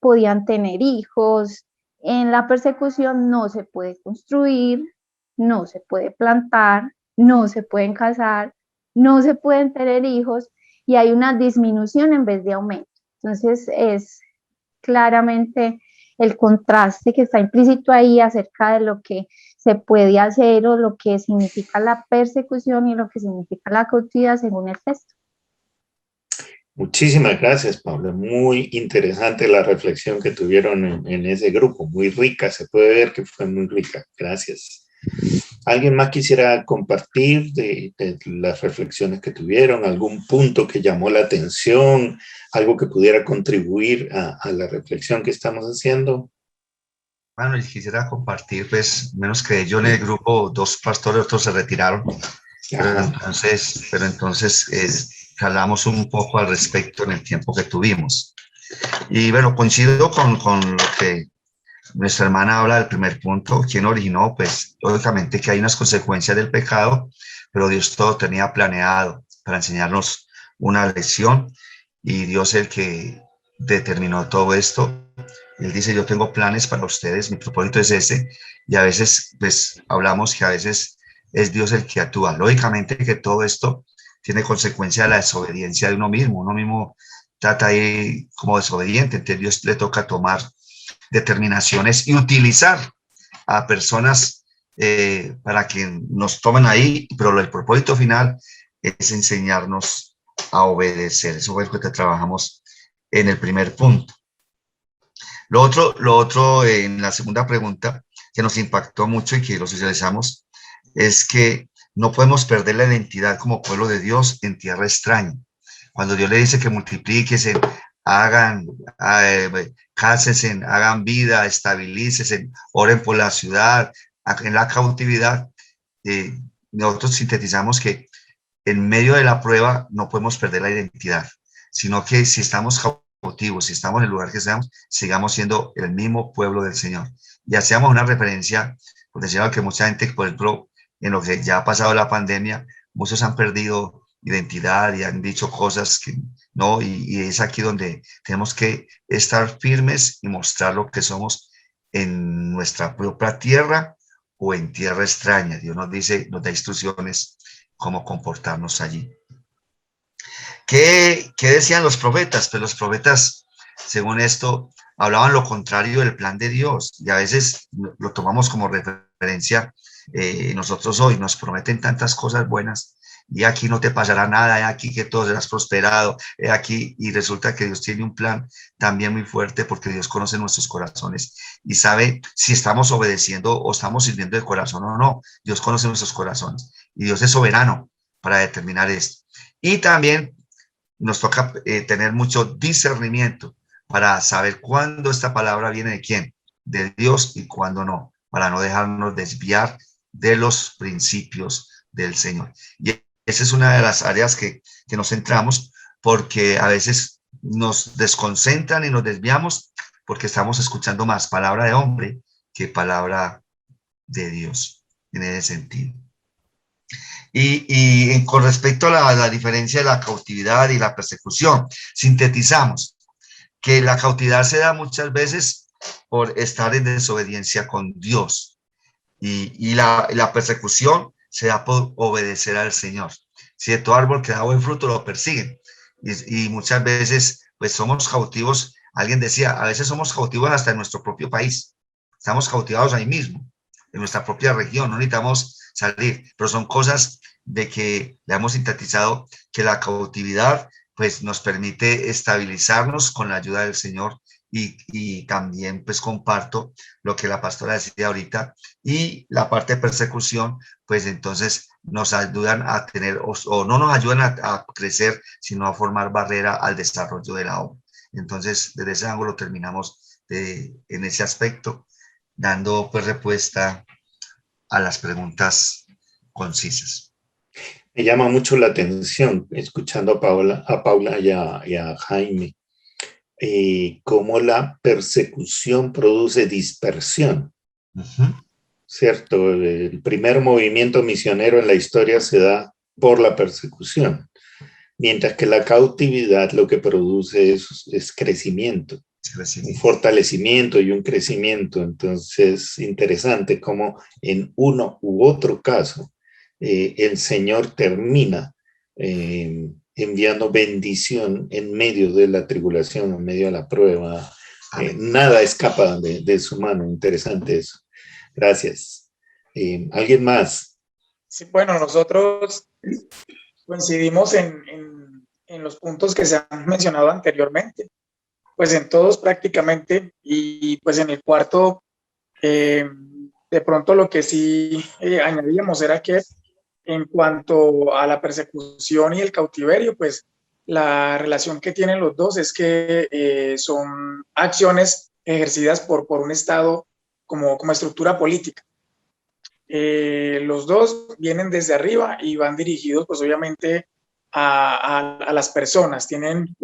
Speaker 4: podían tener hijos, en la persecución no se puede construir, no se puede plantar, no se pueden casar, no se pueden tener hijos y hay una disminución en vez de aumento. Entonces es claramente el contraste que está implícito ahí acerca de lo que se puede hacer o lo que significa la persecución y lo que significa la cautividad según el texto.
Speaker 1: Muchísimas gracias, Paula. Muy interesante la reflexión que tuvieron en ese grupo. Muy rica, se puede ver que fue muy rica. Gracias. ¿Alguien más quisiera compartir de las reflexiones que tuvieron? ¿Algún punto que llamó la atención? ¿Algo que pudiera contribuir a la reflexión que estamos haciendo?
Speaker 5: Bueno, y quisiera compartir, pues, menos que yo en el grupo, 2 pastores, otros se retiraron. Pero entonces hablamos un poco al respecto en el tiempo que tuvimos. Y bueno, coincido con lo que nuestra hermana habla del primer punto. ¿Quién originó? Pues lógicamente que hay unas consecuencias del pecado, pero Dios todo tenía planeado para enseñarnos una lección, y Dios es el que determinó todo esto. Él dice, yo tengo planes para ustedes, mi propósito es ese, y a veces pues hablamos que a veces es Dios el que actúa. Lógicamente que todo esto tiene consecuencia de la desobediencia de uno mismo trata ahí como desobediente, entonces Dios le toca tomar determinaciones y utilizar a personas para que nos tomen ahí, pero el propósito final es enseñarnos a obedecer. Eso fue lo que trabajamos en el primer punto. Lo otro en la segunda pregunta que nos impactó mucho y que lo socializamos es que no podemos perder la identidad como pueblo de Dios en tierra extraña. Cuando Dios le dice que multiplíquense, cásense, hagan vida, estabilícense, oren por la ciudad, en la cautividad, nosotros sintetizamos que en medio de la prueba no podemos perder la identidad, sino que si estamos cautivos, si estamos en el lugar que seamos, sigamos siendo el mismo pueblo del Señor. Y hacíamos una referencia, por decir algo, que mucha gente, por ejemplo, en lo que ya ha pasado la pandemia, muchos han perdido identidad y han dicho cosas que no, y es aquí donde tenemos que estar firmes y mostrar lo que somos en nuestra propia tierra o en tierra extraña. Dios nos dice, nos da instrucciones cómo comportarnos allí. ¿Qué decían los profetas? Pues los profetas, según esto, hablaban lo contrario del plan de Dios, y a veces lo tomamos como referencia. Nosotros hoy nos prometen tantas cosas buenas, y aquí no te pasará nada, aquí que todo serás prosperado, aquí, y resulta que Dios tiene un plan también muy fuerte, porque Dios conoce nuestros corazones y sabe si estamos obedeciendo o estamos sirviendo de corazón o no. Dios conoce nuestros corazones y Dios es soberano para determinar esto. Y también nos toca tener mucho discernimiento para saber cuándo esta palabra viene de quién, de Dios, y cuándo no, para no dejarnos desviar de los principios del Señor. Y esa es una de las áreas que nos centramos, porque a veces nos desconcentran y nos desviamos porque estamos escuchando más palabra de hombre que palabra de Dios en ese sentido. Y con respecto a la diferencia de la cautividad y la persecución, sintetizamos que la cautividad se da muchas veces por estar en desobediencia con Dios, y la persecución se da por obedecer al Señor. Si de todo árbol que da buen fruto lo persiguen, y muchas veces pues somos cautivos. Alguien decía, a veces somos cautivos hasta en nuestro propio país, estamos cautivados ahí mismo, en nuestra propia región, no necesitamos salir, pero son cosas de que le hemos sintetizado que la cautividad pues nos permite estabilizarnos con la ayuda del Señor, y también pues comparto lo que la pastora decía ahorita, y la parte de persecución pues entonces nos ayudan a tener o no nos ayudan a crecer, sino a formar barrera al desarrollo de la obra. Entonces desde ese ángulo terminamos en ese aspecto, dando pues respuesta a las preguntas concisas.
Speaker 1: Me llama mucho la atención, escuchando a Paula y a Jaime, cómo la persecución produce dispersión. ¿Cierto? El primer movimiento misionero en la historia se da por la persecución, mientras que la cautividad lo que produce es crecimiento, un fortalecimiento y un crecimiento. Entonces, interesante cómo en uno u otro caso el Señor termina enviando bendición en medio de la tribulación, en medio de la prueba. Nada escapa de su mano. Interesante eso. Gracias. ¿Alguien más?
Speaker 6: Sí, bueno, nosotros coincidimos en los puntos que se han mencionado anteriormente, pues en todos prácticamente, y pues en el cuarto, de pronto lo que sí añadíamos era que en cuanto a la persecución y el cautiverio, pues la relación que tienen los dos es que son acciones ejercidas por un Estado como estructura política. Los dos vienen desde arriba y van dirigidos, pues obviamente, a las personas. Tienen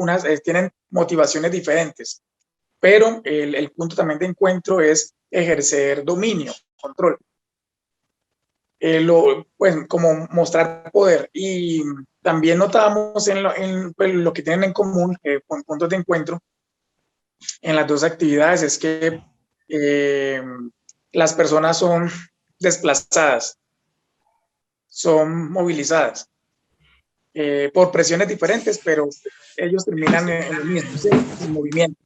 Speaker 6: motivaciones diferentes, pero el punto también de encuentro es ejercer dominio, control. Pues como mostrar poder. Y también notamos pues, lo que tienen en común, con puntos de encuentro en las dos actividades, es que las personas son desplazadas, son movilizadas por presiones diferentes, pero ellos terminan en el mismo, ¿sí? En movimiento.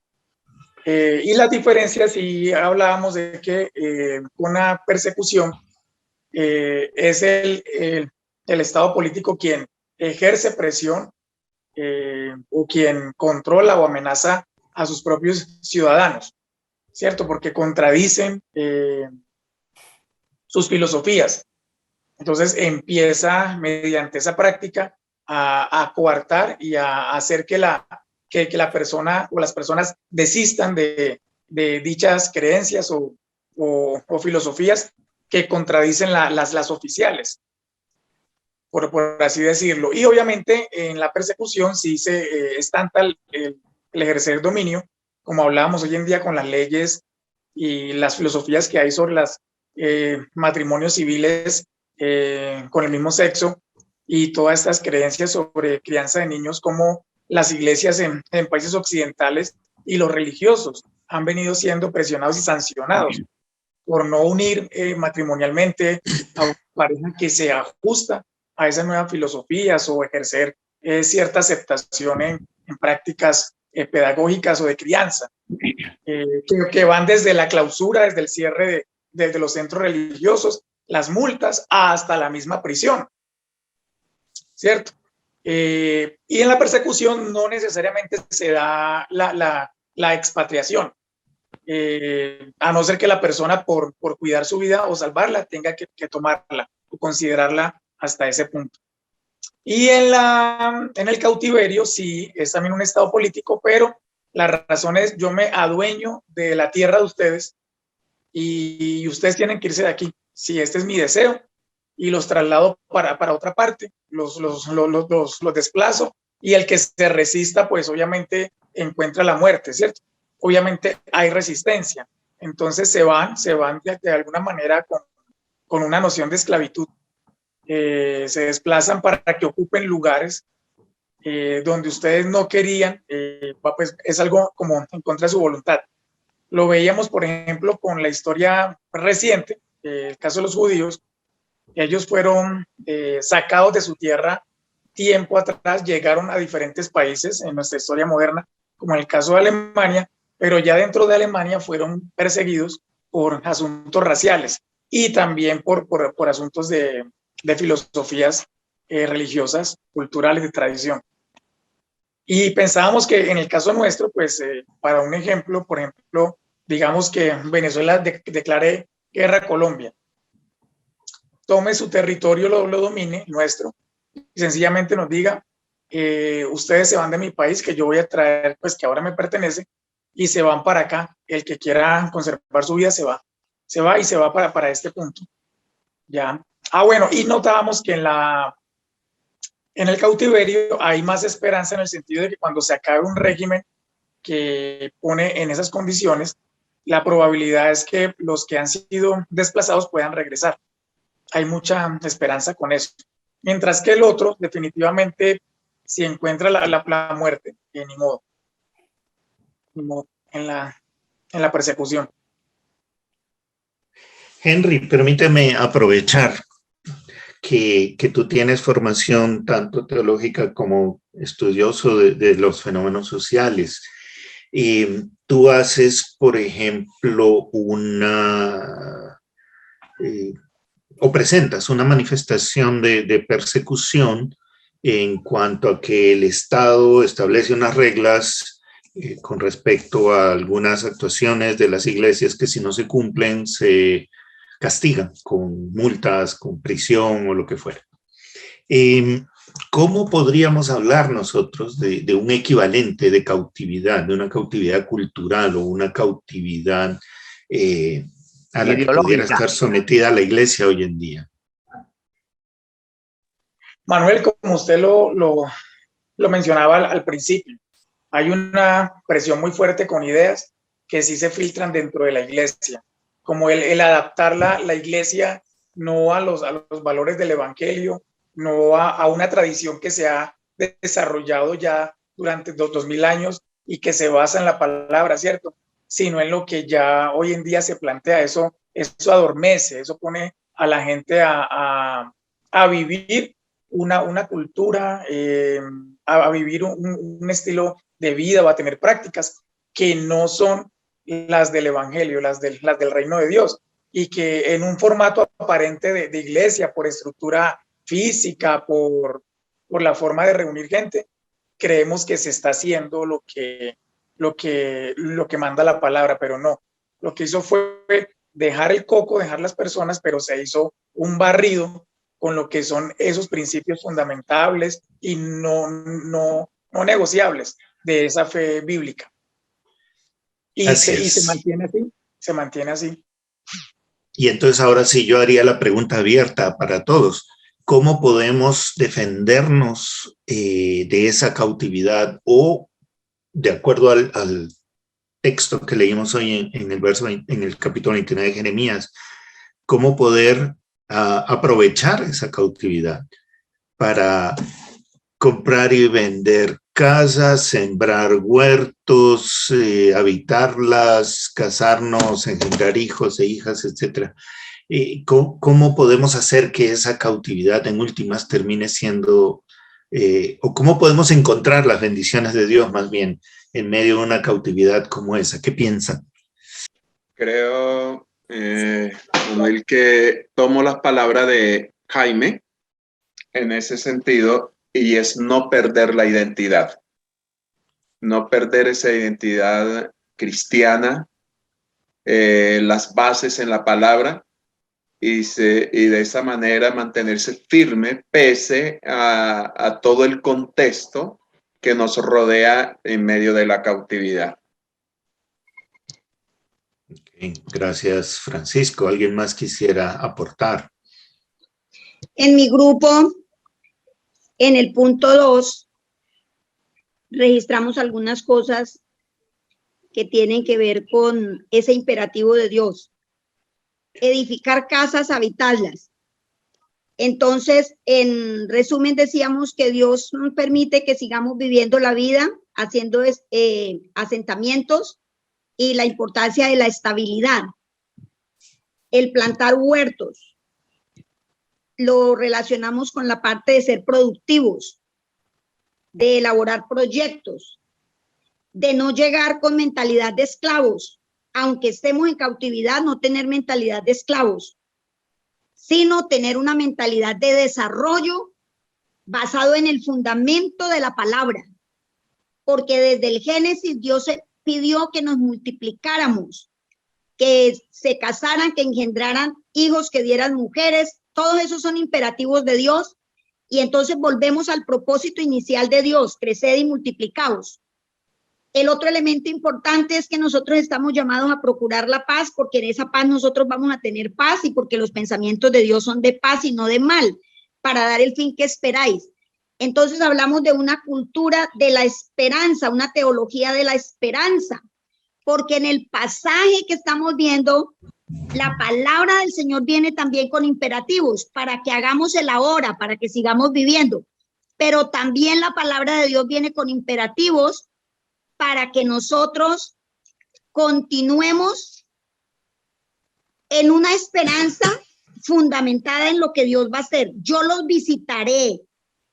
Speaker 6: Y las diferencias, si hablábamos de que con la persecución es el Estado político quien ejerce presión o quien controla o amenaza a sus propios ciudadanos, ¿cierto? Porque contradicen sus filosofías. Entonces empieza mediante esa práctica a coartar y a hacer que la persona o las personas desistan de dichas creencias o filosofías que contradicen las oficiales, por así decirlo. Y obviamente en la persecución sí es tanta el ejercer dominio, como hablábamos hoy en día con las leyes y las filosofías que hay sobre los matrimonios civiles con el mismo sexo y todas estas creencias sobre crianza de niños, como las iglesias en países occidentales y los religiosos han venido siendo presionados y sancionados por no unir matrimonialmente a una pareja que se ajusta a esas nuevas filosofías o ejercer cierta aceptación en prácticas pedagógicas o de crianza, que van desde la clausura, desde el cierre de los centros religiosos, las multas, hasta la misma prisión, ¿cierto? Y en la persecución no necesariamente se da la expatriación, a no ser que la persona por cuidar su vida o salvarla tenga que tomarla o considerarla hasta ese punto. Y en el cautiverio sí es también un estado político, pero la razón es: yo me adueño de la tierra de ustedes y ustedes tienen que irse de aquí. Si este es mi deseo, y los traslado para otra parte, los desplazo, y el que se resista, pues obviamente encuentra la muerte, ¿cierto? Obviamente hay resistencia, entonces se van de alguna manera con una noción de esclavitud. Se desplazan para que ocupen lugares donde ustedes no querían, pues es algo como en contra de su voluntad. Lo veíamos, por ejemplo, con la historia reciente, el caso de los judíos. Ellos fueron sacados de su tierra tiempo atrás, llegaron a diferentes países en nuestra historia moderna, como en el caso de Alemania, pero ya dentro de Alemania fueron perseguidos por asuntos raciales y también por asuntos de filosofías religiosas, culturales, de tradición. Y pensábamos que en el caso nuestro, pues para un ejemplo, por ejemplo, digamos que Venezuela declare guerra a Colombia, tome su territorio, lo domine, nuestro, y sencillamente nos diga: ustedes se van de mi país, que yo voy a traer, pues que ahora me pertenece, y se van para acá. El que quiera conservar su vida se va y se va para este punto. Ya. Bueno, y notábamos que en el cautiverio hay más esperanza, en el sentido de que cuando se acabe un régimen que pone en esas condiciones, la probabilidad es que los que han sido desplazados puedan regresar. Hay mucha esperanza con eso. Mientras que el otro, definitivamente, si encuentra la muerte, ni modo, en la persecución.
Speaker 1: Henry, permíteme aprovechar que tú tienes formación tanto teológica como estudioso de los fenómenos sociales. Tú haces, por ejemplo, o presentas una manifestación de persecución en cuanto a que el Estado establece unas reglas con respecto a algunas actuaciones de las iglesias que si no se cumplen se castigan con multas, con prisión o lo que fuera. ¿Cómo podríamos hablar nosotros de un equivalente de cautividad, de una cautividad cultural o una cautividad a la que pudiera estar sometida la iglesia hoy en día?
Speaker 6: Manuel, como usted lo mencionaba al principio, hay una presión muy fuerte con ideas que sí se filtran dentro de la iglesia, como el adaptar la iglesia no a los valores del evangelio, no a una tradición que se ha desarrollado ya durante 2000 años y que se basa en la palabra, ¿cierto? Sino en lo que ya hoy en día se plantea. Eso adormece, eso pone a la gente a vivir una cultura, a vivir un estilo de vida o a tener prácticas que no son las del evangelio, las del reino de Dios, y que en un formato aparente de iglesia, por estructura física, por la forma de reunir gente, creemos que se está haciendo lo que manda la palabra, pero no. Lo que hizo fue dejar el coco, dejar las personas, pero se hizo un barrido con lo que son esos principios fundamentales y no negociables de esa fe bíblica. Y se mantiene así.
Speaker 1: Y entonces ahora sí yo haría la pregunta abierta para todos. ¿Cómo podemos defendernos de esa cautividad o, de acuerdo al texto que leímos hoy en el capítulo 29 de Jeremías, cómo poder aprovechar esa cautividad para comprar y vender casas, sembrar huertos, habitarlas, casarnos, engendrar hijos e hijas, etcétera? ¿Cómo podemos hacer que esa cautividad en últimas termine siendo, o cómo podemos encontrar las bendiciones de Dios más bien en medio de una cautividad como esa? ¿Qué piensan?
Speaker 3: Creo, Manuel, que tomo las palabras de Jaime en ese sentido, y es no perder la identidad. No perder esa identidad cristiana, las bases en la palabra, y de esa manera mantenerse firme pese a todo el contexto que nos rodea en medio de la cautividad.
Speaker 1: Okay, gracias, Francisco. ¿Alguien más quisiera aportar?
Speaker 7: En mi grupo, en el punto 2, registramos algunas cosas que tienen que ver con ese imperativo de Dios. Edificar casas, habitarlas. Entonces, en resumen, decíamos que Dios nos permite que sigamos viviendo la vida, haciendo asentamientos, y la importancia de la estabilidad. El plantar huertos lo relacionamos con la parte de ser productivos, de elaborar proyectos, de no llegar con mentalidad de esclavos, aunque estemos en cautividad, no tener mentalidad de esclavos, sino tener una mentalidad de desarrollo basado en el fundamento de la palabra, porque desde el Génesis Dios pidió que nos multiplicáramos, que se casaran, que engendraran hijos, que dieran mujeres. Todos esos son imperativos de Dios, y entonces volvemos al propósito inicial de Dios: creced y multiplicaos. El otro elemento importante es que nosotros estamos llamados a procurar la paz, porque en esa paz nosotros vamos a tener paz, y porque los pensamientos de Dios son de paz y no de mal, para dar el fin que esperáis. Entonces hablamos de una cultura de la esperanza, una teología de la esperanza, porque en el pasaje que estamos viendo, la palabra del Señor viene también con imperativos para que hagamos el ahora, para que sigamos viviendo, pero también la palabra de Dios viene con imperativos para que nosotros continuemos en una esperanza fundamentada en lo que Dios va a hacer. Yo los visitaré,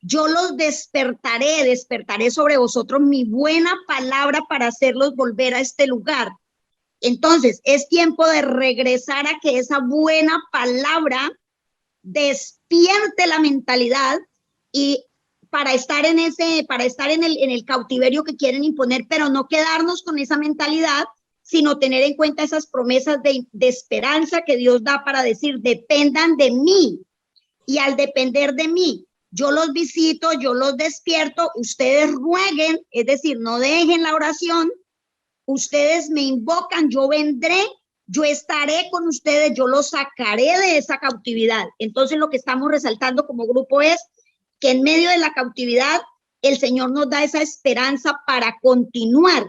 Speaker 7: yo los despertaré sobre vosotros mi buena palabra para hacerlos volver a este lugar. Entonces, es tiempo de regresar a que esa buena palabra despierte la mentalidad y para estar en el cautiverio que quieren imponer, pero no quedarnos con esa mentalidad, sino tener en cuenta esas promesas de esperanza que Dios da para decir, dependan de mí. Y al depender de mí, yo los visito, yo los despierto, ustedes rueguen, es decir, no dejen la oración, ustedes me invocan, yo vendré, yo estaré con ustedes, yo los sacaré de esa cautividad. Entonces lo que estamos resaltando como grupo es que en medio de la cautividad el Señor nos da esa esperanza para continuar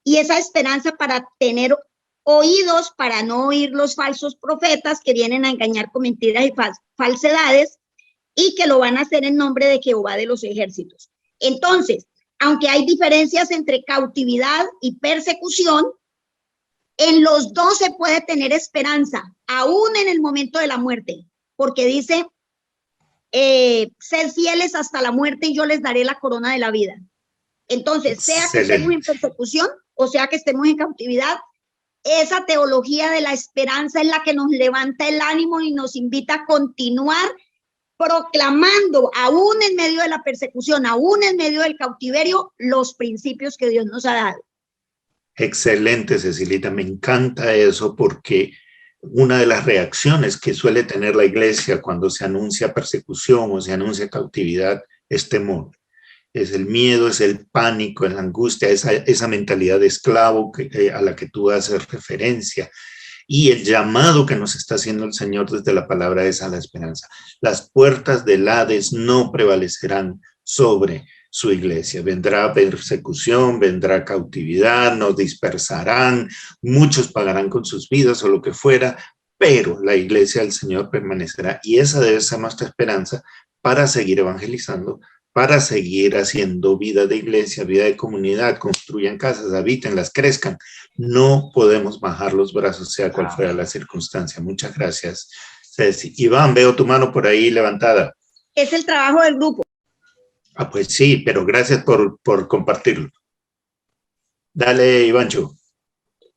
Speaker 7: y esa esperanza para tener oídos, para no oír los falsos profetas que vienen a engañar con mentiras y falsedades y que lo van a hacer en nombre de Jehová de los ejércitos. Entonces, aunque hay diferencias entre cautividad y persecución, en los dos se puede tener esperanza, aún en el momento de la muerte, porque dice, sed fieles hasta la muerte y yo les daré la corona de la vida. Entonces, sea que estemos en persecución o sea que estemos en cautividad, esa teología de la esperanza es la que nos levanta el ánimo y nos invita a continuar proclamando, aún en medio de la persecución, aún en medio del cautiverio, los principios que Dios nos ha dado.
Speaker 1: Excelente, Cecilita, me encanta eso porque una de las reacciones que suele tener la iglesia cuando se anuncia persecución o se anuncia cautividad es temor. Es el miedo, es el pánico, es la angustia, esa mentalidad de esclavo a la que tú haces referencia. Y el llamado que nos está haciendo el Señor desde la palabra es a la esperanza. Las puertas del Hades no prevalecerán sobre su iglesia. Vendrá persecución, vendrá cautividad, nos dispersarán, muchos pagarán con sus vidas o lo que fuera, pero la iglesia del Señor permanecerá. Y esa debe ser nuestra esperanza para seguir evangelizando, para seguir haciendo vida de iglesia, vida de comunidad, construyan casas, habítenlas, crezcan. No podemos bajar los brazos, sea cual fuera la circunstancia. Muchas gracias, Ceci. Iván, veo tu mano por ahí levantada.
Speaker 7: Es el trabajo del grupo.
Speaker 1: Ah, pues sí, pero gracias por compartirlo. Dale, Ivancho.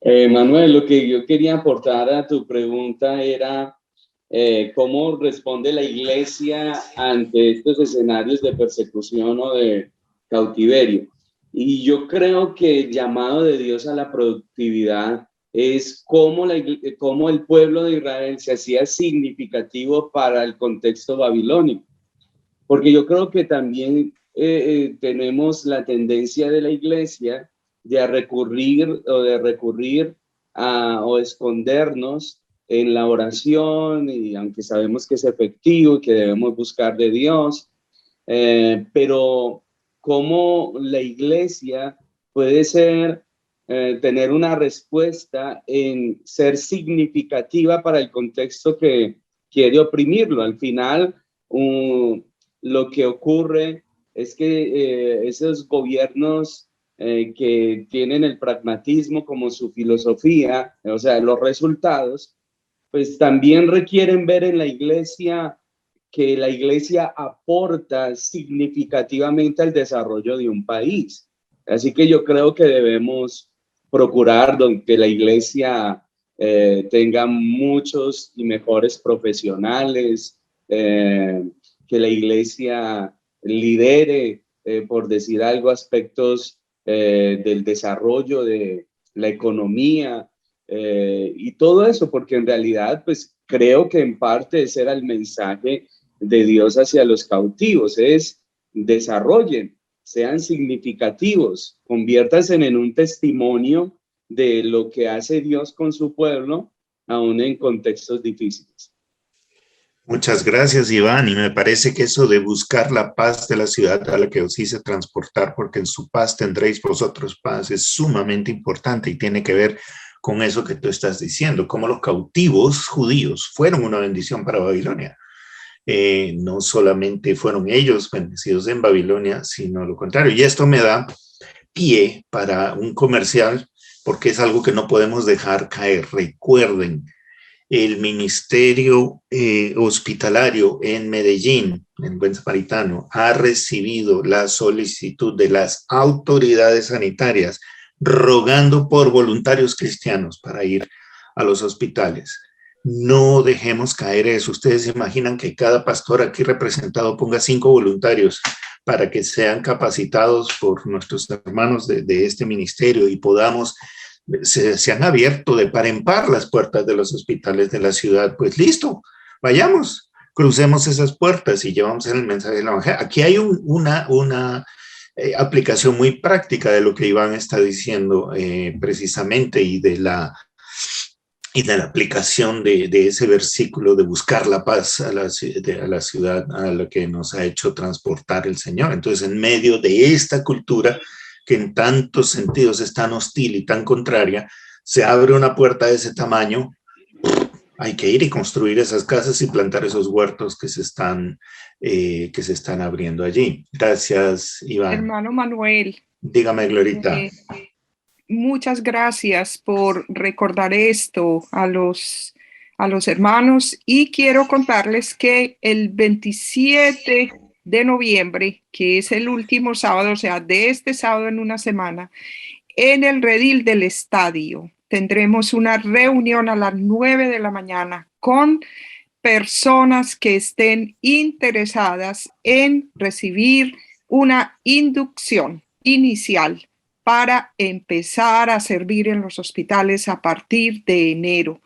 Speaker 8: Manuel, lo que yo quería aportar a tu pregunta era cómo responde la iglesia ante estos escenarios de persecución o de cautiverio. Y yo creo que el llamado de Dios a la productividad es cómo el pueblo de Israel se hacía significativo para el contexto babilónico. Porque yo creo que también tenemos la tendencia de la iglesia de recurrir o escondernos en la oración, y aunque sabemos que es efectivo y que debemos buscar de Dios, pero cómo la iglesia puede tener una respuesta en ser significativa para el contexto que quiere oprimirlo. Al final, lo que ocurre es que esos gobiernos que tienen el pragmatismo como su filosofía, o sea, los resultados, pues también requieren ver en la iglesia que la iglesia aporta significativamente al desarrollo de un país. Así que yo creo que debemos procurar que la iglesia tenga muchos y mejores profesionales, que la iglesia lidere, por decir algo, aspectos del desarrollo de la economía y todo eso, porque en realidad pues creo que en parte ese era el mensaje de Dios hacia los cautivos, es desarrollen, sean significativos, conviértanse en un testimonio de lo que hace Dios con su pueblo, aún en contextos difíciles.
Speaker 1: Muchas gracias, Iván, y me parece que eso de buscar la paz de la ciudad a la que os hice transportar, porque en su paz tendréis vosotros paz, es sumamente importante y tiene que ver con eso que tú estás diciendo, como los cautivos judíos fueron una bendición para Babilonia. No solamente fueron ellos bendecidos en Babilonia, sino lo contrario. Y esto me da pie para un comercial, porque es algo que no podemos dejar caer. Recuerden, el ministerio hospitalario en Medellín, en Buen Samaritano, ha recibido la solicitud de las autoridades sanitarias rogando por voluntarios cristianos para ir a los hospitales. No dejemos caer eso. Ustedes se imaginan que cada pastor aquí representado ponga 5 voluntarios para que sean capacitados por nuestros hermanos de este ministerio y podamos, se han abierto de par en par las puertas de los hospitales de la ciudad. Pues listo, vayamos, crucemos esas puertas y llevamos el mensaje del evangelio. Aquí hay una aplicación muy práctica de lo que Iván está diciendo precisamente y de la aplicación de ese versículo de buscar la paz a la ciudad a la que nos ha hecho transportar el Señor. Entonces, en medio de esta cultura que en tantos sentidos es tan hostil y tan contraria, se abre una puerta de ese tamaño. Hay que ir y construir esas casas y plantar esos huertos que se están abriendo allí. Gracias, Iván.
Speaker 9: Hermano Manuel.
Speaker 1: Dígame, Glorita.
Speaker 9: Muchas gracias por recordar esto a los hermanos, y quiero contarles que el 27 de noviembre, que es el último sábado, o sea, de este sábado en una semana, en el redil del estadio, tendremos una reunión a las 9 de la mañana con personas que estén interesadas en recibir una inducción inicial para empezar a servir en los hospitales a partir de enero.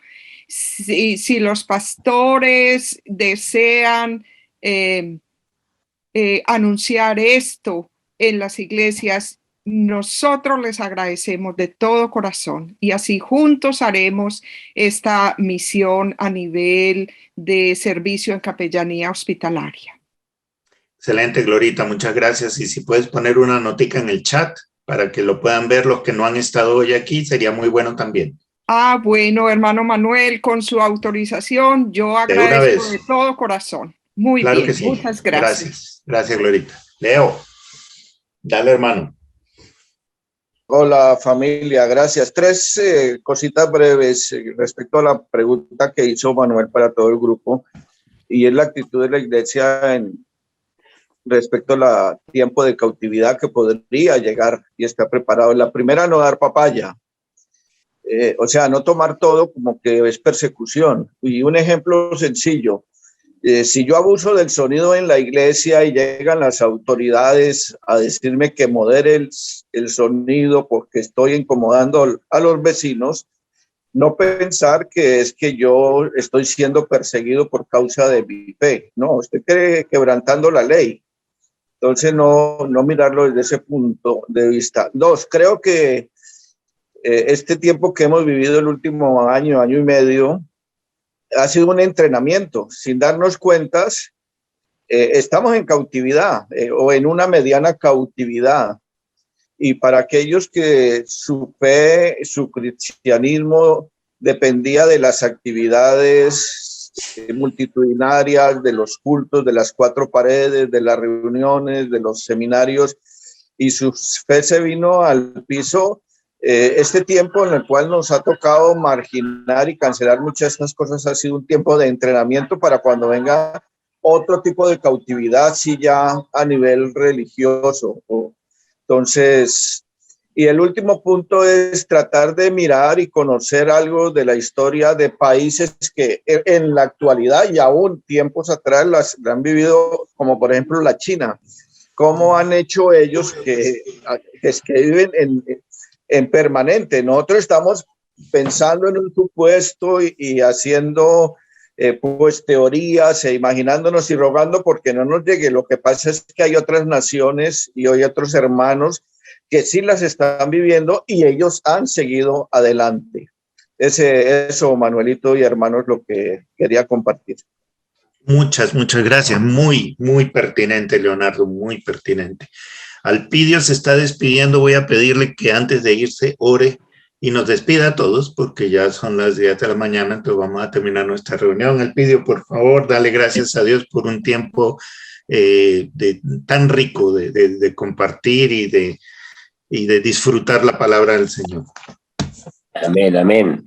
Speaker 9: Si los pastores desean anunciar esto en las iglesias, nosotros les agradecemos de todo corazón, y así juntos haremos esta misión a nivel de servicio en capellanía hospitalaria.
Speaker 1: Excelente, Glorita, muchas gracias. Y si puedes poner una notica en el chat para que lo puedan ver los que no han estado hoy aquí, sería muy bueno también.
Speaker 9: Bueno, hermano Manuel, con su autorización, yo agradezco de todo corazón. Muy
Speaker 1: claro
Speaker 9: bien,
Speaker 1: que sí.
Speaker 9: Muchas gracias.
Speaker 1: Gracias, Glorita. Leo, dale, hermano.
Speaker 10: Hola, familia, gracias. 3 cositas breves respecto a la pregunta que hizo Manuel para todo el grupo, y es la actitud de la iglesia respecto al tiempo de cautividad que podría llegar y está preparado. La primera, no dar papaya. O sea, no tomar todo como que es persecución. Y un ejemplo sencillo, si yo abuso del sonido en la iglesia y llegan las autoridades a decirme que modere el sonido porque estoy incomodando a los vecinos, no pensar que es que yo estoy siendo perseguido por causa de mi fe. No, estoy quebrantando la ley. Entonces, no mirarlo desde ese punto de vista. 2, creo que este tiempo que hemos vivido el último año y medio, ha sido un entrenamiento. Sin darnos cuentas, estamos en cautividad o en una mediana cautividad. Y para aquellos que su fe, su cristianismo dependía de las actividades multitudinarias, de los cultos, de las 4 paredes, de las reuniones, de los seminarios, y su fe se vino al piso, este tiempo en el cual nos ha tocado marginar y cancelar muchas de estas cosas ha sido un tiempo de entrenamiento para cuando venga otro tipo de cautividad, sí, ya a nivel religioso. Entonces, y el último punto es tratar de mirar y conocer algo de la historia de países que en la actualidad y aún tiempos atrás las han vivido, como por ejemplo la China. ¿Cómo han hecho ellos que viven en permanente? Nosotros estamos pensando en un supuesto y haciendo pues teorías e imaginándonos y rogando porque no nos llegue. Lo que pasa es que hay otras naciones y hay otros hermanos que sí las están viviendo y ellos han seguido adelante. Eso, Manuelito y hermanos, lo que quería compartir.
Speaker 1: Muchas gracias. Muy pertinente, Leonardo, muy pertinente. Alpidio se está despidiendo. Voy a pedirle que antes de irse ore y nos despida a todos porque ya son las 10 de la mañana, entonces vamos a terminar nuestra reunión. Alpidio, por favor, dale gracias a Dios por un tiempo tan rico de compartir y de disfrutar la palabra del Señor.
Speaker 11: Amén.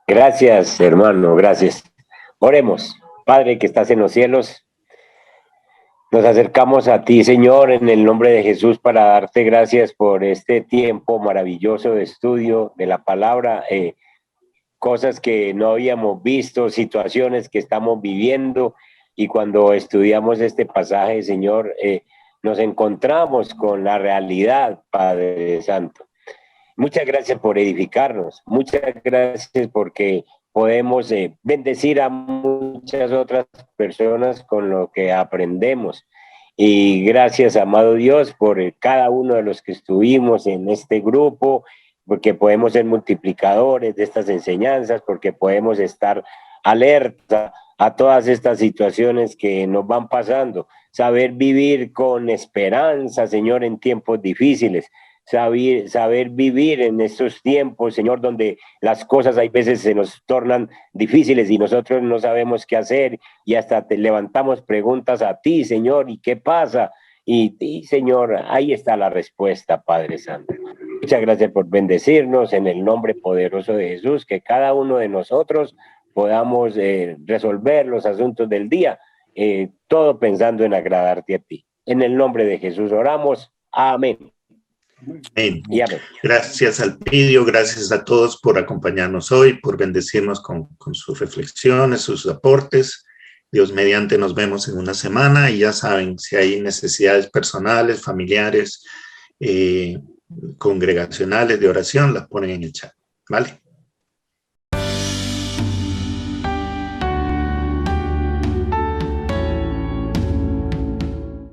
Speaker 11: Gracias, hermano, gracias. Oremos. Padre que estás en los cielos, nos acercamos a ti, Señor, en el nombre de Jesús para darte gracias por este tiempo maravilloso de estudio de la palabra, cosas que no habíamos visto, situaciones que estamos viviendo, y cuando estudiamos este pasaje, Señor, nos encontramos con la realidad, Padre Santo. Muchas gracias por edificarnos, muchas gracias porque podemos bendecir a muchas otras personas con lo que aprendemos. Y gracias, amado Dios, por cada uno de los que estuvimos en este grupo, porque podemos ser multiplicadores de estas enseñanzas, porque podemos estar alerta a todas estas situaciones que nos van pasando. Saber vivir con esperanza, Señor, en tiempos difíciles. Saber vivir en estos tiempos, Señor, donde las cosas hay veces se nos tornan difíciles y nosotros no sabemos qué hacer y hasta te levantamos preguntas a ti, Señor, ¿y qué pasa? Y Señor, ahí está la respuesta, Padre Santo. Muchas gracias por bendecirnos en el nombre poderoso de Jesús, que cada uno de nosotros podamos resolver los asuntos del día, todo pensando en agradarte a ti. En el nombre de Jesús oramos. Amén.
Speaker 1: Amén. Gracias Alpidio, gracias a todos por acompañarnos hoy, por bendecirnos con sus reflexiones, sus aportes. Dios mediante nos vemos en una semana y ya saben, si hay necesidades personales, familiares, congregacionales de oración, las ponen en el chat, ¿vale?